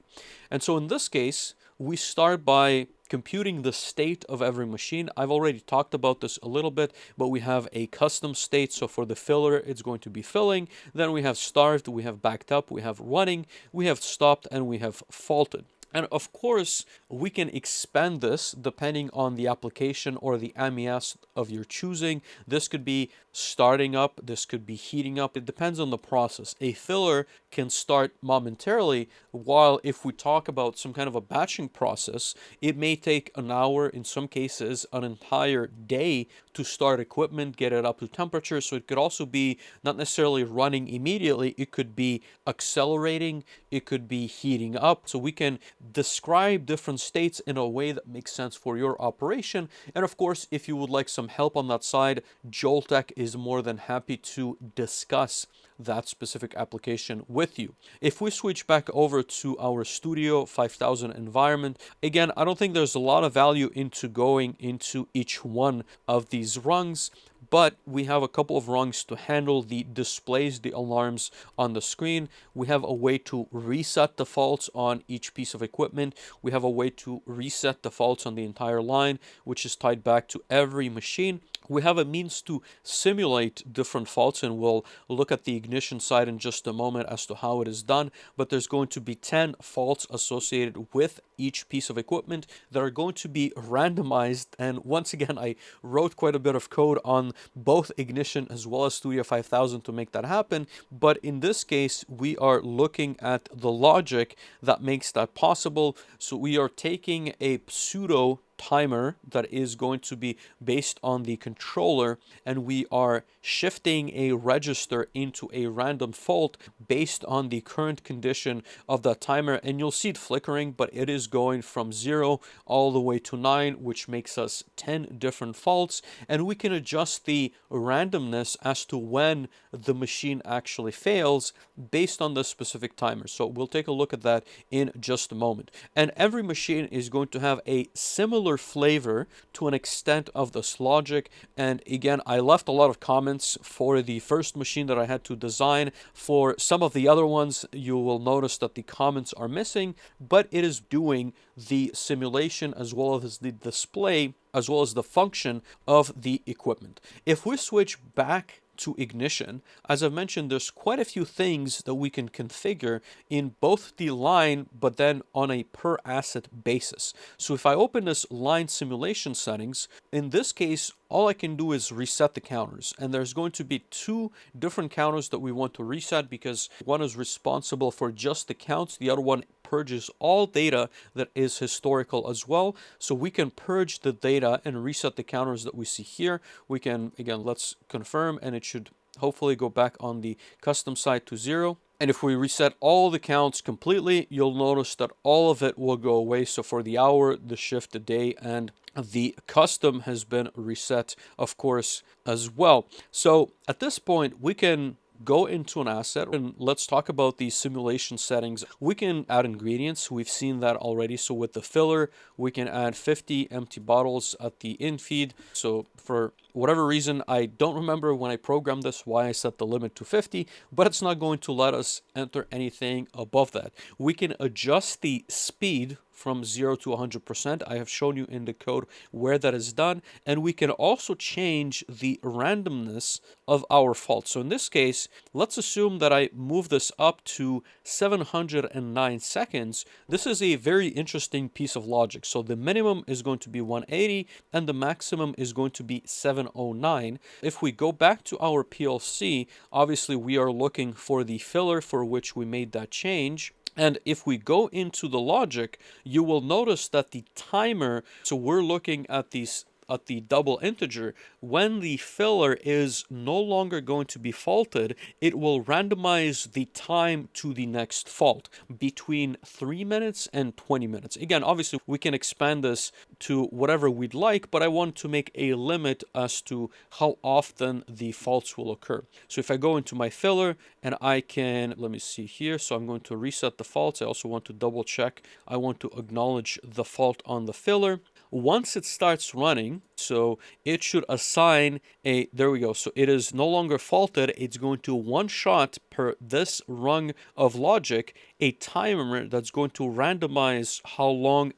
And so in this case, we start by computing the state of every machine. I've already talked about this a little bit, but we have a custom state. So for the filler, it's going to be filling. Then we have starved, we have backed up, we have running, we have stopped, and we have faulted. And of course, we can expand this depending on the application or the MES of your choosing. This could be starting up, this could be heating up. It depends on the process. A filler can start momentarily, while if we talk about some kind of a batching process, it may take an hour, in some cases an entire day to start equipment, get it up to temperature. So it could also be not necessarily running immediately, it could be accelerating, it could be heating up. So we can describe different states in a way that makes sense for your operation. And of course, if you would like some help on that side, Joltech is more than happy to discuss that specific application with you. If we switch back over to our Studio 5000 environment, again, I don't think there's a lot of value into going into each one of these rungs, but we have a couple of rungs to handle the displays, the alarms on the screen. We have a way to reset the faults on each piece of equipment. We have a way to reset the faults on the entire line, which is tied back to every machine. We have a means to simulate different faults, and we'll look at the ignition side in just a moment as to how it is done. But there's going to be 10 faults associated with each piece of equipment that are going to be randomized. And once again, I wrote quite a bit of code on both Ignition as well as Studio 5000 to make that happen. But in this case, we are looking at the logic that makes that possible. So we are taking a pseudo timer that is going to be based on the controller, and we are shifting a register into a random fault based on the current condition of that timer. And you'll see it flickering, but it is going from 0 all the way to 9, which makes us 10 different faults. And we can adjust the randomness as to when the machine actually fails based on the specific timer. So we'll take a look at that in just a moment. And every machine is going to have a similar flavor to an extent of this logic. And again, I left a lot of comments for the first machine that I had to design. For some of the other ones, you will notice that the comments are missing, but it is doing the simulation as well as the display as well as the function of the equipment. If we switch back to Ignition, as I've mentioned, there's quite a few things that we can configure in both the line, but then on a per asset basis. So if I open this line simulation settings, in this case, all I can do is reset the counters. And there's going to be 2 different counters that we want to reset, because one is responsible for just the counts, the other one purges all data that is historical as well. So we can purge the data and reset the counters that we see here. We can, again, let's confirm, and it should hopefully go back on the custom side to 0. And if we reset all the counts completely, you'll notice that all of it will go away. So for the hour, the shift, the day, and the custom has been reset, of course, as well. So at this point, we can go into an asset and let's talk about the simulation settings. We can add ingredients. We've seen that already. So with the filler, we can add 50 empty bottles at the infeed. So for whatever reason, I don't remember when I programmed this why I set the limit to 50, but it's not going to let us enter anything above that. We can adjust the speed from 0 to 100%. I have shown you in the code where that is done. And we can also change the randomness of our fault. So in this case, let's assume that I move this up to 709 seconds. This is a very interesting piece of logic. So the minimum is going to be 180 and the maximum is going to be 709. If we go back to our PLC, obviously we are looking for the filler for which we made that change. And if we go into the logic, you will notice that the timer, so we're looking at these at the double integer, when the filler is no longer going to be faulted, it will randomize the time to the next fault between 3 minutes and 20 minutes. Again, obviously we can expand this to whatever we'd like, but I want to make a limit as to how often the faults will occur. So if I go into my filler and I can, let me see here, so I'm going to reset the faults. I also want to double check. I want to acknowledge the fault on the filler. Once it starts running, so it should assign a, there we go. So it is no longer faulted. It's going to one shot per this rung of logic, a timer that's going to randomize how long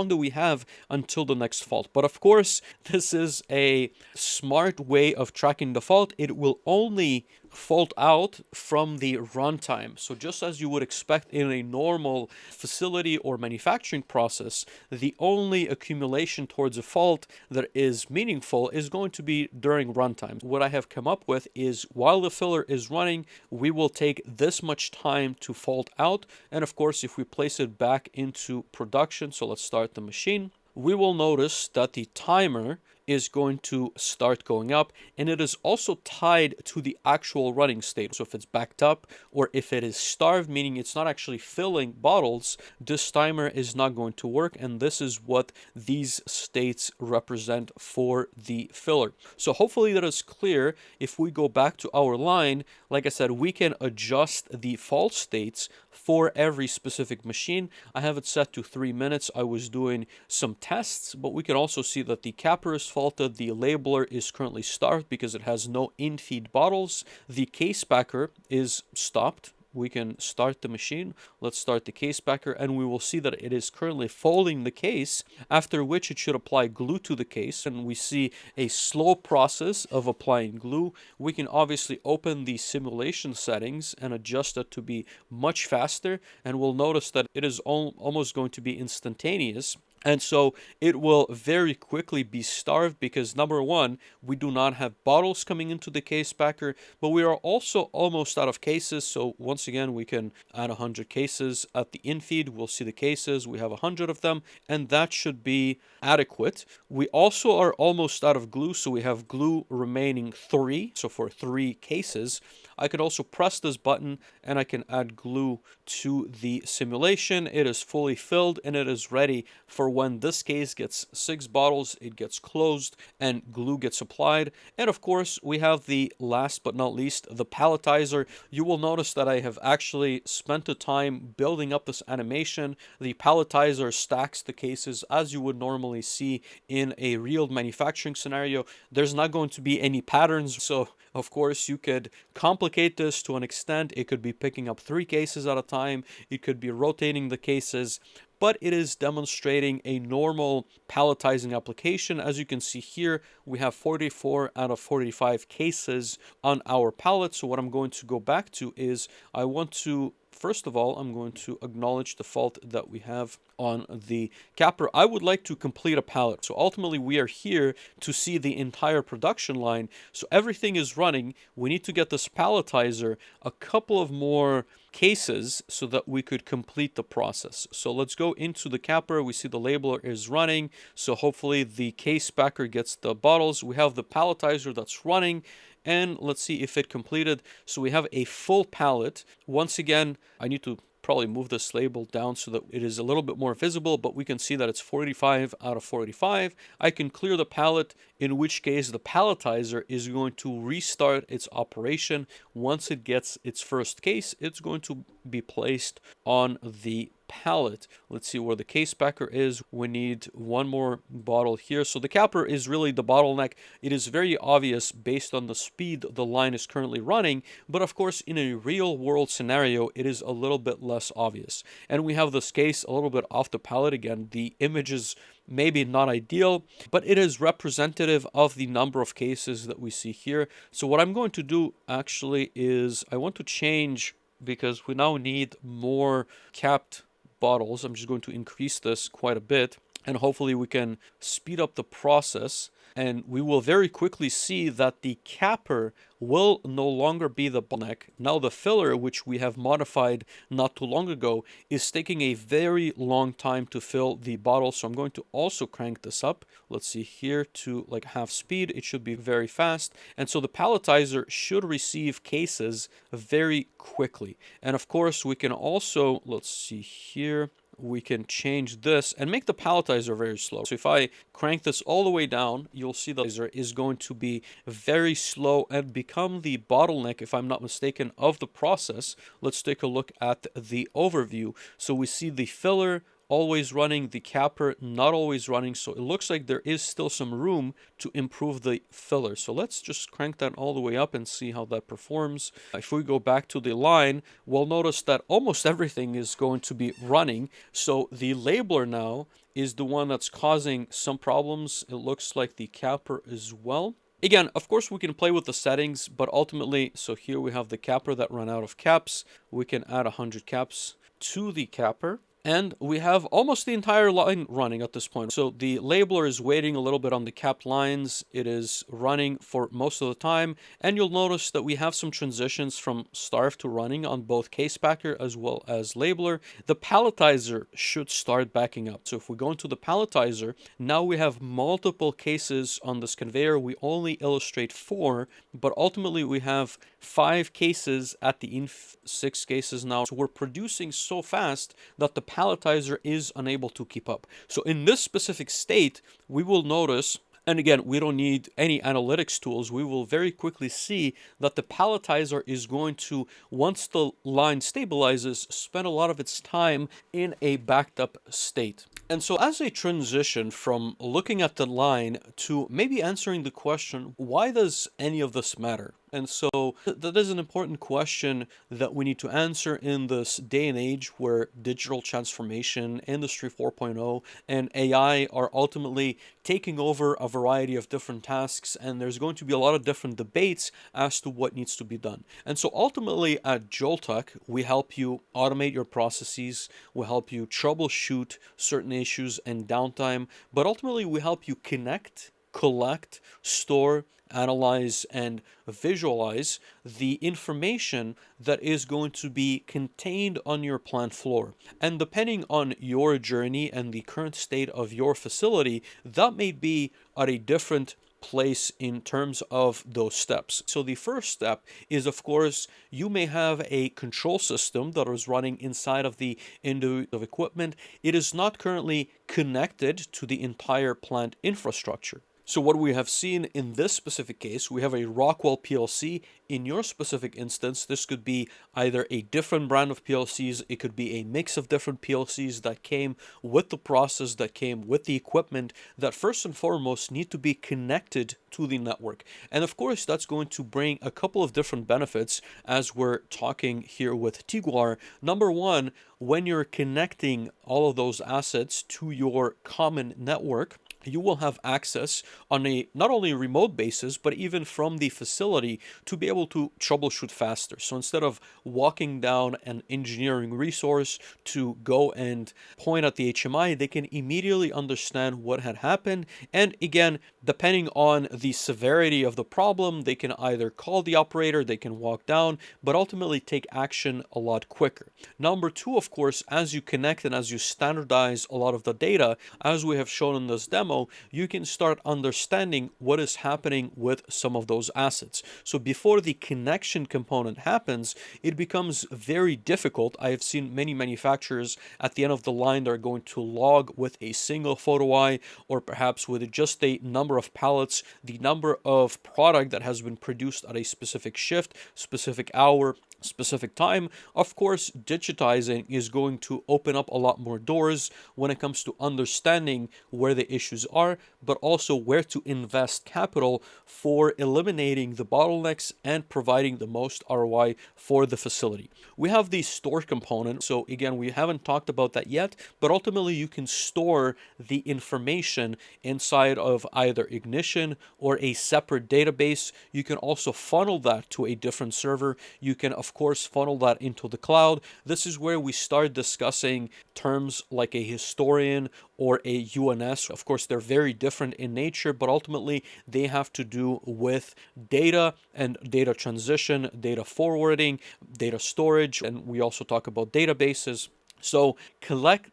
do we have until the next fault. But of course, this is a smart way of tracking the fault. It will only fault out from the runtime. So just as you would expect in a normal facility or manufacturing process, the only accumulation towards a fault that is meaningful is going to be during runtime. What I have come up with is while the filler is running, we will take this much time to fault out. And of course, if we place it back into production, so let's start the machine, we will notice that the timer is going to start going up, and it is also tied to the actual running state. So if it's backed up or if it is starved, meaning it's not actually filling bottles, this timer is not going to work, and this is what these states represent for the filler. So hopefully that is clear. If we go back to our line, like I said, we can adjust the fault states for every specific machine. I have it set to 3 minutes. I was doing some tests, but we can also see that the capper is faulted. The labeler is currently starved because it has no in-feed bottles. The case packer is stopped. We can start the machine. Let's start the case packer, and we will see that it is currently folding the case, after which it should apply glue to the case, and we see a slow process of applying glue. We can obviously open the simulation settings and adjust it to be much faster, and we'll notice that it is almost going to be instantaneous. And so it will very quickly be starved because, number one, we do not have bottles coming into the case packer, but we are also almost out of cases. So once again, we can add 100 cases at the infeed. We'll see the cases. We have 100 of them, and that should be adequate. We also are almost out of glue, so we have glue remaining 3. So for 3 cases, I could also press this button and I can add glue to the simulation. It is fully filled and it is ready for when this case gets 6 bottles, it gets closed and glue gets applied. And of course, we have the last but not least, the palletizer. You will notice that I have actually spent the time building up this animation. The palletizer stacks the cases as you would normally see in a real manufacturing scenario. There's not going to be any patterns, so of course you could complicate this to an extent. It could be picking up 3 cases at a time. It could be rotating the cases, but it is demonstrating a normal palletizing application. As you can see here, we have 44 out of 45 cases on our pallet. So what I'm going to go back to is I want to, first of all, I'm going to acknowledge the fault that we have on the capper. I would like to complete a pallet. So ultimately we are here to see the entire production line. So everything is running. We need to get this palletizer a couple of more cases so that we could complete the process. So let's go into the capper. We see the labeler is running. So hopefully the case packer gets the bottles. We have the palletizer that's running. and let's see if it completed. So we have a full pallet. Once again, I need to probably move this label down so that it is a little bit more visible, but we can see that it's 45 out of 45. I can clear the pallet, in which case the palletizer is going to restart its operation. Once it gets its first case, it's going to be placed on the pallet. Let's see where the case packer is. We need one more bottle here. So the capper is really the bottleneck. It is very obvious based on the speed the line is currently running, but of course in a real world scenario it is a little bit less obvious. And we have this case a little bit off the pallet again. The image is maybe not ideal, but it is representative of the number of cases that we see here. So what I'm going to do actually is I want to change, because we now need more capped bottles. I'm just going to increase this quite a bit, and hopefully we can speed up the process, and we will very quickly see that the capper will no longer be the bottleneck. Now the filler, which we have modified not too long ago, is taking a very long time to fill the bottle. So I'm going to also crank this up. Let's see here to like half speed. It should be very fast. And so the palletizer should receive cases very quickly. And of course we can also, let's see here, we can change this and make the palletizer very slow. So if I crank this all the way down, you'll see the palletizer is going to be very slow and become the bottleneck, if I'm not mistaken, of the process. Let's take a look at the overview. So we see the filler always running, the capper not always running, so it looks like there is still some room to improve the filler. So let's just crank that all the way up and see how that performs. If we go back to the line, we'll notice that almost everything is going to be running. So the labeler now is the one that's causing some problems. It looks like the capper as well. Again, of course, we can play with the settings, but ultimately, so here we have the capper that ran out of caps. We can add 100 caps to the capper. And we have almost the entire line running at this point. So the labeler is waiting a little bit on the capped lines. It is running for most of the time. And you'll notice that we have some transitions from starve to running on both case packer as well as labeler. The palletizer should start backing up. So if we go into the palletizer, now we have multiple cases on this conveyor. We only illustrate 4, but ultimately we have 5 cases at the end, 6 cases now. So we're producing so fast that the palletizer is unable to keep up. So in this specific state, we will notice, and again, we don't need any analytics tools, we will very quickly see that the palletizer is going to, once the line stabilizes, spend a lot of its time in a backed up state. And so as a transition from looking at the line to maybe answering the question, why does any of this matter? And so that is an important question that we need to answer in this day and age where digital transformation, Industry 4.0, and AI are ultimately taking over a variety of different tasks, and there's going to be a lot of different debates as to what needs to be done. And so ultimately at Joltech, we help you automate your processes, we help you troubleshoot certain issues and downtime, but ultimately we help you connect, collect, store, analyze, and visualize the information that is going to be contained on your plant floor. And depending on your journey and the current state of your facility, that may be at a different place in terms of those steps. So the first step is, of course, you may have a control system that is running inside of the individual equipment. It is not currently connected to the entire plant infrastructure. So what we have seen in this specific case, we have a Rockwell PLC. In your specific instance, this could be either a different brand of PLCs, it could be a mix of different PLCs that came with the process, that came with the equipment, that first and foremost need to be connected to the network. And of course, that's going to bring a couple of different benefits as we're talking here with Teguar. Number one, when you're connecting all of those assets to your common network, you will have access on a not only remote basis, but even from the facility to be able to troubleshoot faster. So instead of walking down an engineering resource to go and point at the HMI, they can immediately understand what had happened. And again, depending on the severity of the problem, they can either call the operator, they can walk down, but ultimately take action a lot quicker. Number two, of course, as you connect and as you standardize a lot of the data, as we have shown in this demo, demo, you can start understanding what is happening with some of those assets. So before the connection component happens, it becomes very difficult. I have seen many manufacturers at the end of the line that are going to log with a single photo eye, or perhaps with just a number of pallets, the number of product that has been produced at a specific shift, specific hour, specific time. Of course, digitizing is going to open up a lot more doors when it comes to understanding where the issues are, but also where to invest capital for eliminating the bottlenecks and providing the most ROI for the facility. We have the store component. So again, we haven't talked about that yet, but ultimately you can store the information inside of either Ignition or a separate database. You can also funnel that to a different server. You can, of course, funnel that into the cloud. This is where we start discussing terms like a historian or a UNS. Of course, they're very different in nature, but ultimately they have to do with data and data transition, data forwarding, data storage, and we also talk about databases. So connect,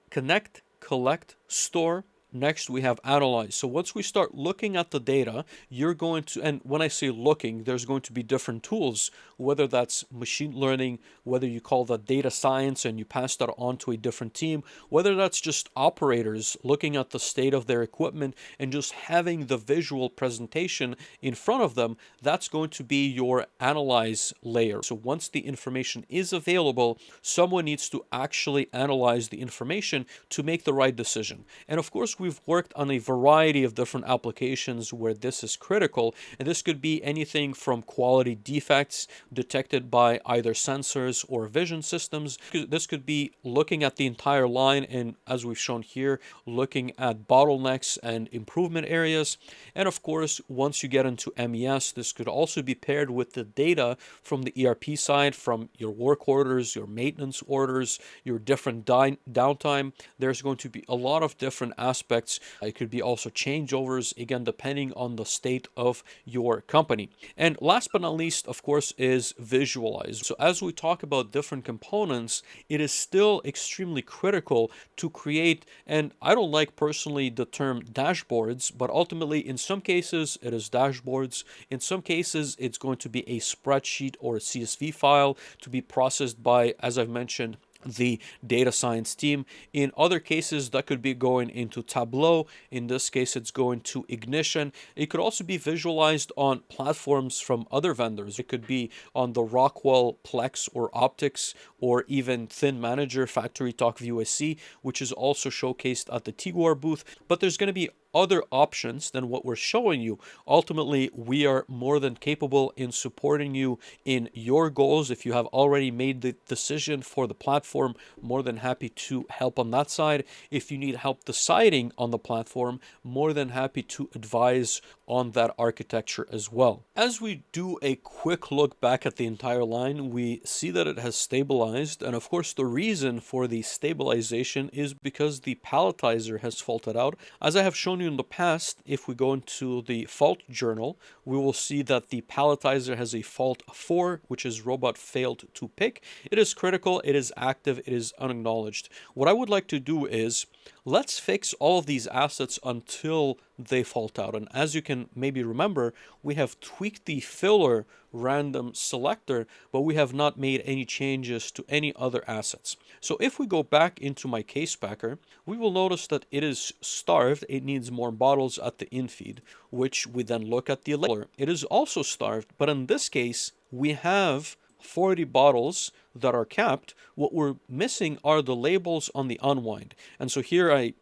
collect, store. Next, we have analyze. So once we start looking at the data, you're going to, and when I say looking, there's going to be different tools, whether that's machine learning, whether you call that data science and you pass that on to a different team, whether that's just operators looking at the state of their equipment and just having the visual presentation in front of them, that's going to be your analyze layer. So once the information is available, someone needs to actually analyze the information to make the right decision. And of course, we've worked on a variety of different applications where this is critical, and this could be anything from quality defects detected by either sensors or vision systems. This could be looking at the entire line, and as we've shown here, looking at bottlenecks and improvement areas. And of course, once you get into MES, this could also be paired with the data from the ERP side, from your work orders, your maintenance orders, your different downtime. There's going to be a lot of different aspects. It could be also changeovers, again, depending on the state of your company. And last but not least, of course, is visualize. So as we talk about different components, it is still extremely critical to create, and I don't like personally the term dashboards, but ultimately in some cases it is dashboards. In some cases, it's going to be a spreadsheet or a CSV file to be processed by, as I've mentioned, the data science team. In other cases, that could be going into Tableau. In this case, it's going to Ignition. It could also be visualized on platforms from other vendors. It could be on the Rockwell Plex or Optics, or even Thin Manager Factory Talk VUSC, which is also showcased at the Teguar booth. But there's going to be other options than what we're showing you. Ultimately, we are more than capable in supporting you in your goals. If you have already made the decision for the platform, more than happy to help on that side. If you need help deciding on the platform, more than happy to advise on that architecture as well. As we do a quick look back at the entire line, we see that it has stabilized, and of course the reason for the stabilization is because the palletizer has faulted out. As I have shown you in the past, if we go into the fault journal, we will see that the palletizer has a fault 4, which is robot failed to pick. It is critical, it is active, it is unacknowledged. What I would like to do is, let's fix all of these assets until they fault out. And as you can maybe remember, we have tweaked the filler random selector, but we have not made any changes to any other assets. So if we go back into my case packer, we will notice that it is starved. It needs more bottles at the infeed, which we then look at the filler. It is also starved, but in this case, we have 40 bottles that are capped. What we're missing are the labels on the unwind. And so here I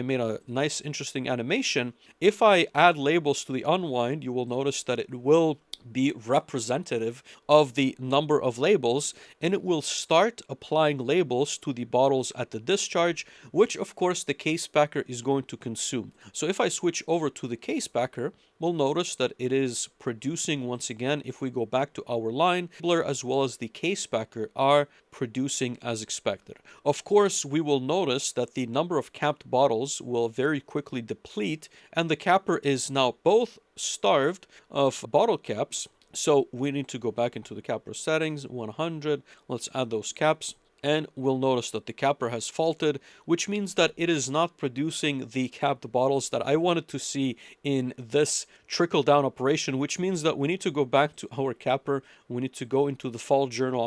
made a nice interesting animation. If I add labels to the unwind, you will notice that it will be representative of the number of labels, and it will start applying labels to the bottles at the discharge, which of course the case packer is going to consume. So if I switch over to the case packer, we'll notice that it is producing once again. If we go back to our line, as well as the case packer are producing as expected. Of course, we will notice that the number of capped bottles will very quickly deplete, and the capper is now both starved of bottle caps. So we need to go back into the capper settings, 100. Let's add those caps. and we'll notice that the capper has faulted, which means that it is not producing the capped bottles that I wanted to see in this trickle down operation, which means that we need to go back to our capper. We need to go into the fault journal.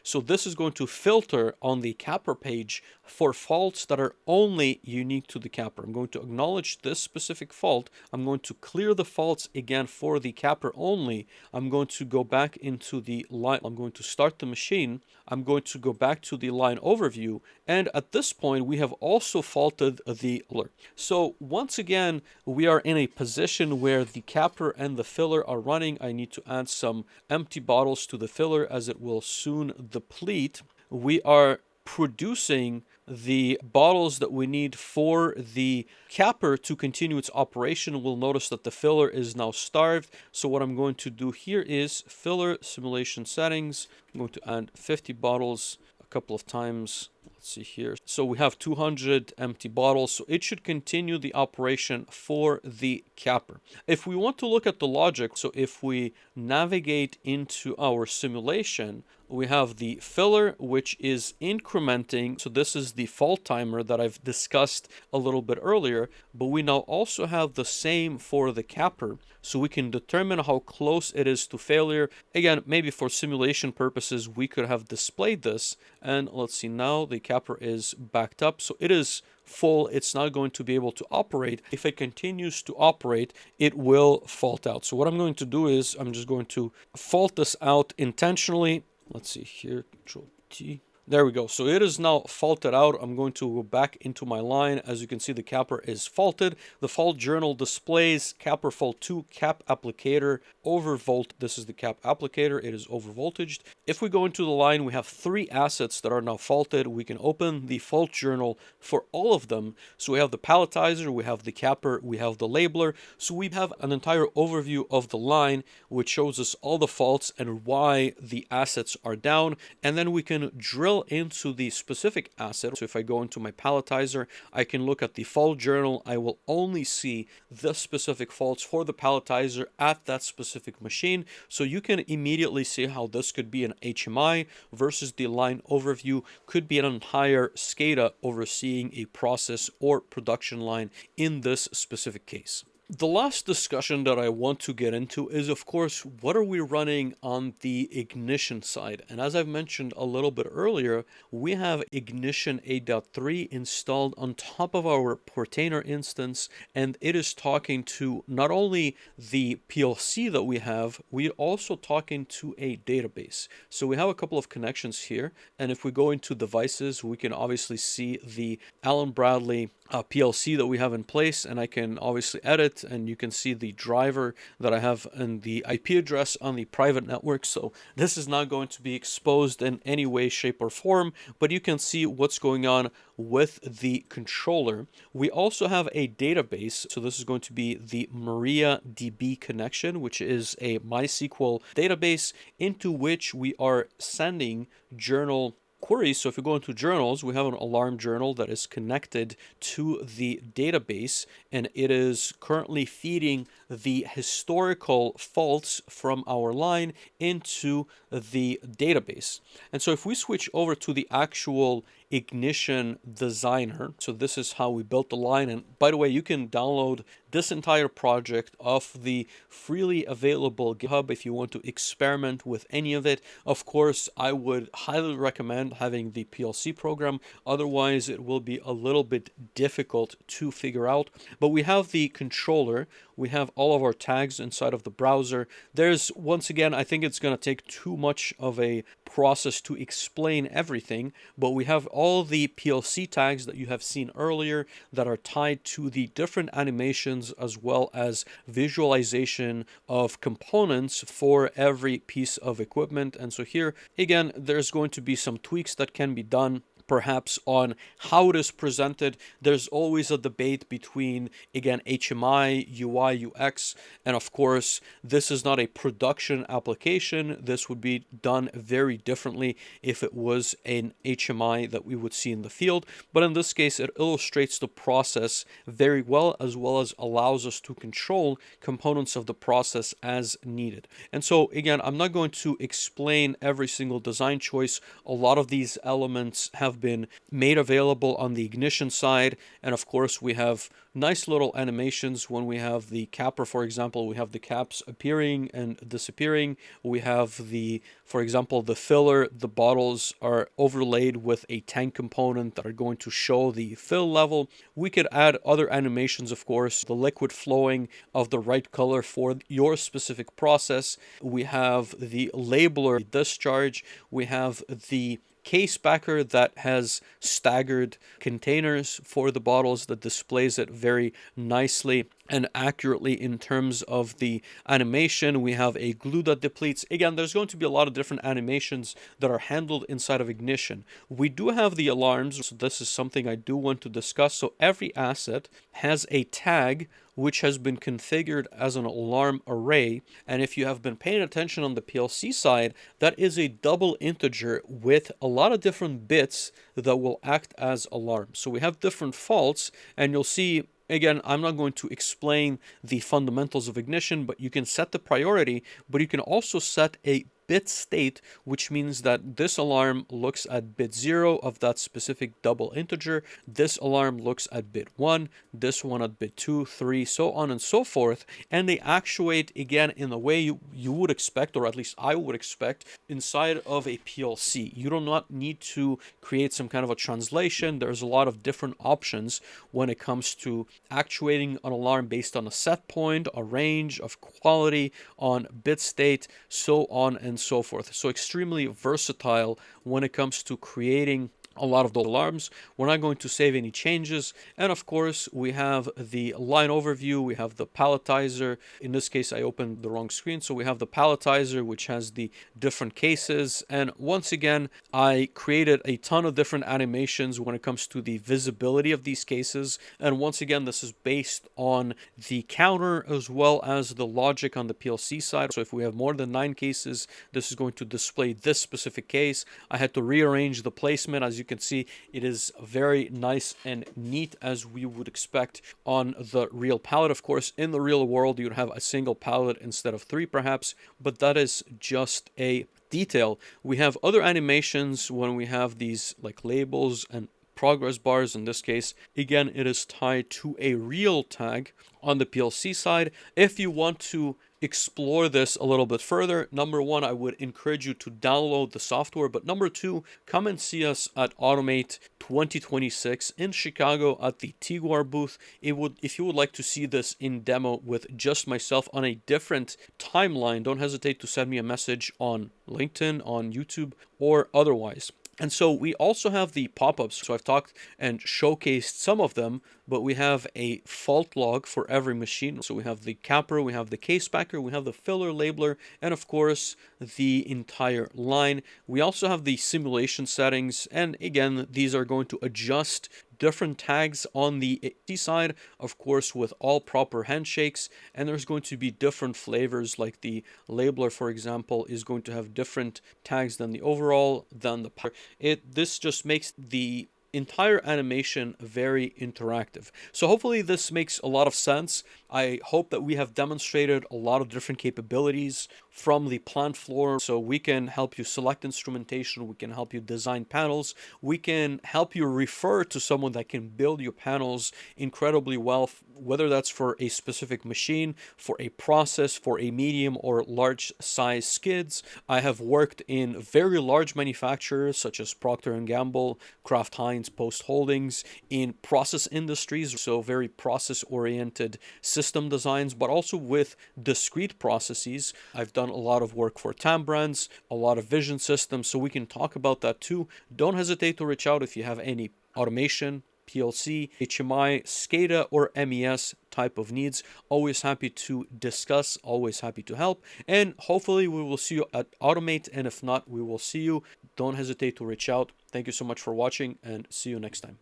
So this is going to filter on the capper page for faults that are only unique to the capper. I'm going to acknowledge this specific fault. I'm going to clear the faults again for the capper only. I'm going to go back into the line. I'm going to start the machine. I'm going to go back to the line overview, and at this point we have also faulted the alert. So once again, we are in a position where the capper and the filler are running. I need to add some empty bottles to the filler as it will soon deplete. We are producing the bottles that we need for the capper to continue its operation. We'll notice that the filler is now starved. So what I'm going to do here is filler simulation settings. I'm going to add 50 bottles a couple of times. Let's see here. So we have 200 empty bottles, so it should continue the operation for the capper. If we want to look at the logic, so if we navigate into our simulation, we have the filler, which is incrementing. So this is the fault timer that I've discussed a little bit earlier, but we now also have the same for the capper. So we can determine how close it is to failure. Again, maybe for simulation purposes, we could have displayed this. And let's see, now the capper is backed up. So it is full. It's not going to be able to operate. If it continues to operate, it will fault out. So what I'm going to do is I'm just going to fault this out intentionally. Let's see here, Control T. There we go. So it is now faulted out. I'm going to go back into my line. As you can see, the capper is faulted. The fault journal displays capper fault 2, cap applicator, overvolt. This is the cap applicator. It is overvoltaged. If we go into the line, we have 3 assets that are now faulted. We can open the fault journal for all of them. So we have the palletizer, we have the capper, we have the labeler. So we have an entire overview of the line, which shows us all the faults and why the assets are down. And then we can drill into the specific asset. So if I go into my palletizer, I can look at the fault journal. I will only see the specific faults for the palletizer at that specific machine. So you can immediately see how this could be an HMI versus the line overview could be an entire SCADA overseeing a process or production line in this specific case. The last discussion that I want to get into is, of course, what are we running on the ignition side? And as I've mentioned a little bit earlier, we have Ignition 8.3 installed on top of our Portainer instance, and it is talking to not only the PLC that we have, we're also talking to a database. So we have a couple of connections here, and if we go into devices, we can obviously see the Allen Bradley PLC that we have in place, and I can obviously edit, and you can see the driver that I have and the IP address on the private network. So this is not going to be exposed in any way, shape, or form, but you can see what's going on with the controller. We also have a database. So this is going to be the MariaDB connection, which is a MySQL database into which we are sending journal queries. So if you go into journals, we have an alarm journal that is connected to the database, and it is currently feeding the historical faults from our line into the database. And so if we switch over to the actual Ignition designer, so this is how we built the line. And by the way, you can download this entire project off the freely available GitHub if you want to experiment with any of it. Of course, I would highly recommend having the PLC program, otherwise it will be a little bit difficult to figure out. But we have the controller, we have all of our tags inside of the browser. There's, once again, I think it's going to take too much of a process to explain everything, but we have all the PLC tags that you have seen earlier that are tied to the different animations as well as visualization of components for every piece of equipment. And so here, again, there's going to be some tweaks that can be done perhaps on how it is presented. There's always a debate between, again, HMI, UI, UX, and of course, this is not a production application. This would be done very differently if it was an HMI that we would see in the field. But in this case, it illustrates the process very well as allows us to control components of the process as needed. And so, again, I'm not going to explain every single design choice. A lot of these elements have been made available on the ignition side, and of course we have nice little animations when we have the capper, for example. We have the caps appearing and disappearing. We have the, for example, the filler, the bottles are overlaid with a tank component that are going to show the fill level. We could add other animations, of course, the liquid flowing of the right color for your specific process. We have the labeler discharge. We have the case backer that has staggered containers for the bottles that displays it very nicely and accurately in terms of the animation. We have a glue that depletes. Again, there's going to be a lot of different animations that are handled inside of ignition. We do have the alarms, so this is something I do want to discuss. So every asset has a tag which has been configured as an alarm array, and if you have been paying attention on the PLC side, that is a double integer with a lot of different bits that will act as alarms. So we have different faults, and you'll see, again, I'm not going to explain the fundamentals of ignition, but you can set the priority, but you can also set a bit state, which means that this alarm looks at bit 0 of that specific double integer, this alarm looks at bit 1, this one at bit 2, 3, so on and so forth, and they actuate, again, in the way you would expect, or at least I would expect, inside of a PLC. You do not need to create some kind of a translation. There's a lot of different options when it comes to actuating an alarm based on a set point, a range of quality, on bit state, so on and so forth. So extremely versatile when it comes to creating a lot of the alarms. We're not going to save any changes. And of course, we have the line overview. We have the palletizer. In this case, I opened the wrong screen. So we have the palletizer, which has the different cases. And once again, I created a ton of different animations when it comes to the visibility of these cases. And once again, this is based on the counter as well as the logic on the PLC side. So if we have more than 9 cases, this is going to display this specific case. I had to rearrange the placement. As you can see, it is very nice and neat as we would expect on the real pallet. Of course, in the real world, you'd have a single pallet instead of 3 perhaps, but that is just a detail. We have other animations when we have these like labels and progress bars. In this case, again, it is tied to a real tag on the PLC side. If you want to explore this a little bit further, number 1, I would encourage you to download the software, but number 2, come and see us at Automate 2026 in Chicago at the Teguar booth. If you would like to see this in demo with just myself on a different timeline, don't hesitate to send me a message on LinkedIn, on YouTube, or otherwise. And so we also have the pop-ups. So I've talked and showcased some of them, but we have a fault log for every machine. So we have the capper, we have the case packer, we have the filler labeler, and of course, the entire line. We also have the simulation settings. And again, these are going to adjust different tags on the AC side, of course, with all proper handshakes, and there's going to be different flavors, like the labeler, for example, is going to have different tags than the overall, than the power. This just makes the entire animation very interactive. So hopefully this makes a lot of sense. I hope that we have demonstrated a lot of different capabilities from the plant floor. So we can help you select instrumentation, we can help you design panels, we can help you refer to someone that can build your panels incredibly well, whether that's for a specific machine, for a process, for a medium or large size skids. I have worked in very large manufacturers such as Procter & Gamble, Kraft Heinz, Post Holdings, in process industries, so very process oriented system designs, but also with discrete processes. I've done a lot of work for TAM brands, a lot of vision systems, so we can talk about that too. Don't hesitate to reach out if you have any automation, PLC, HMI, SCADA, or MES type of needs. Always happy to discuss, always happy to help, and hopefully we will see you at Automate, and if not, we will see you. Don't hesitate to reach out. Thank you so much for watching, and see you next time.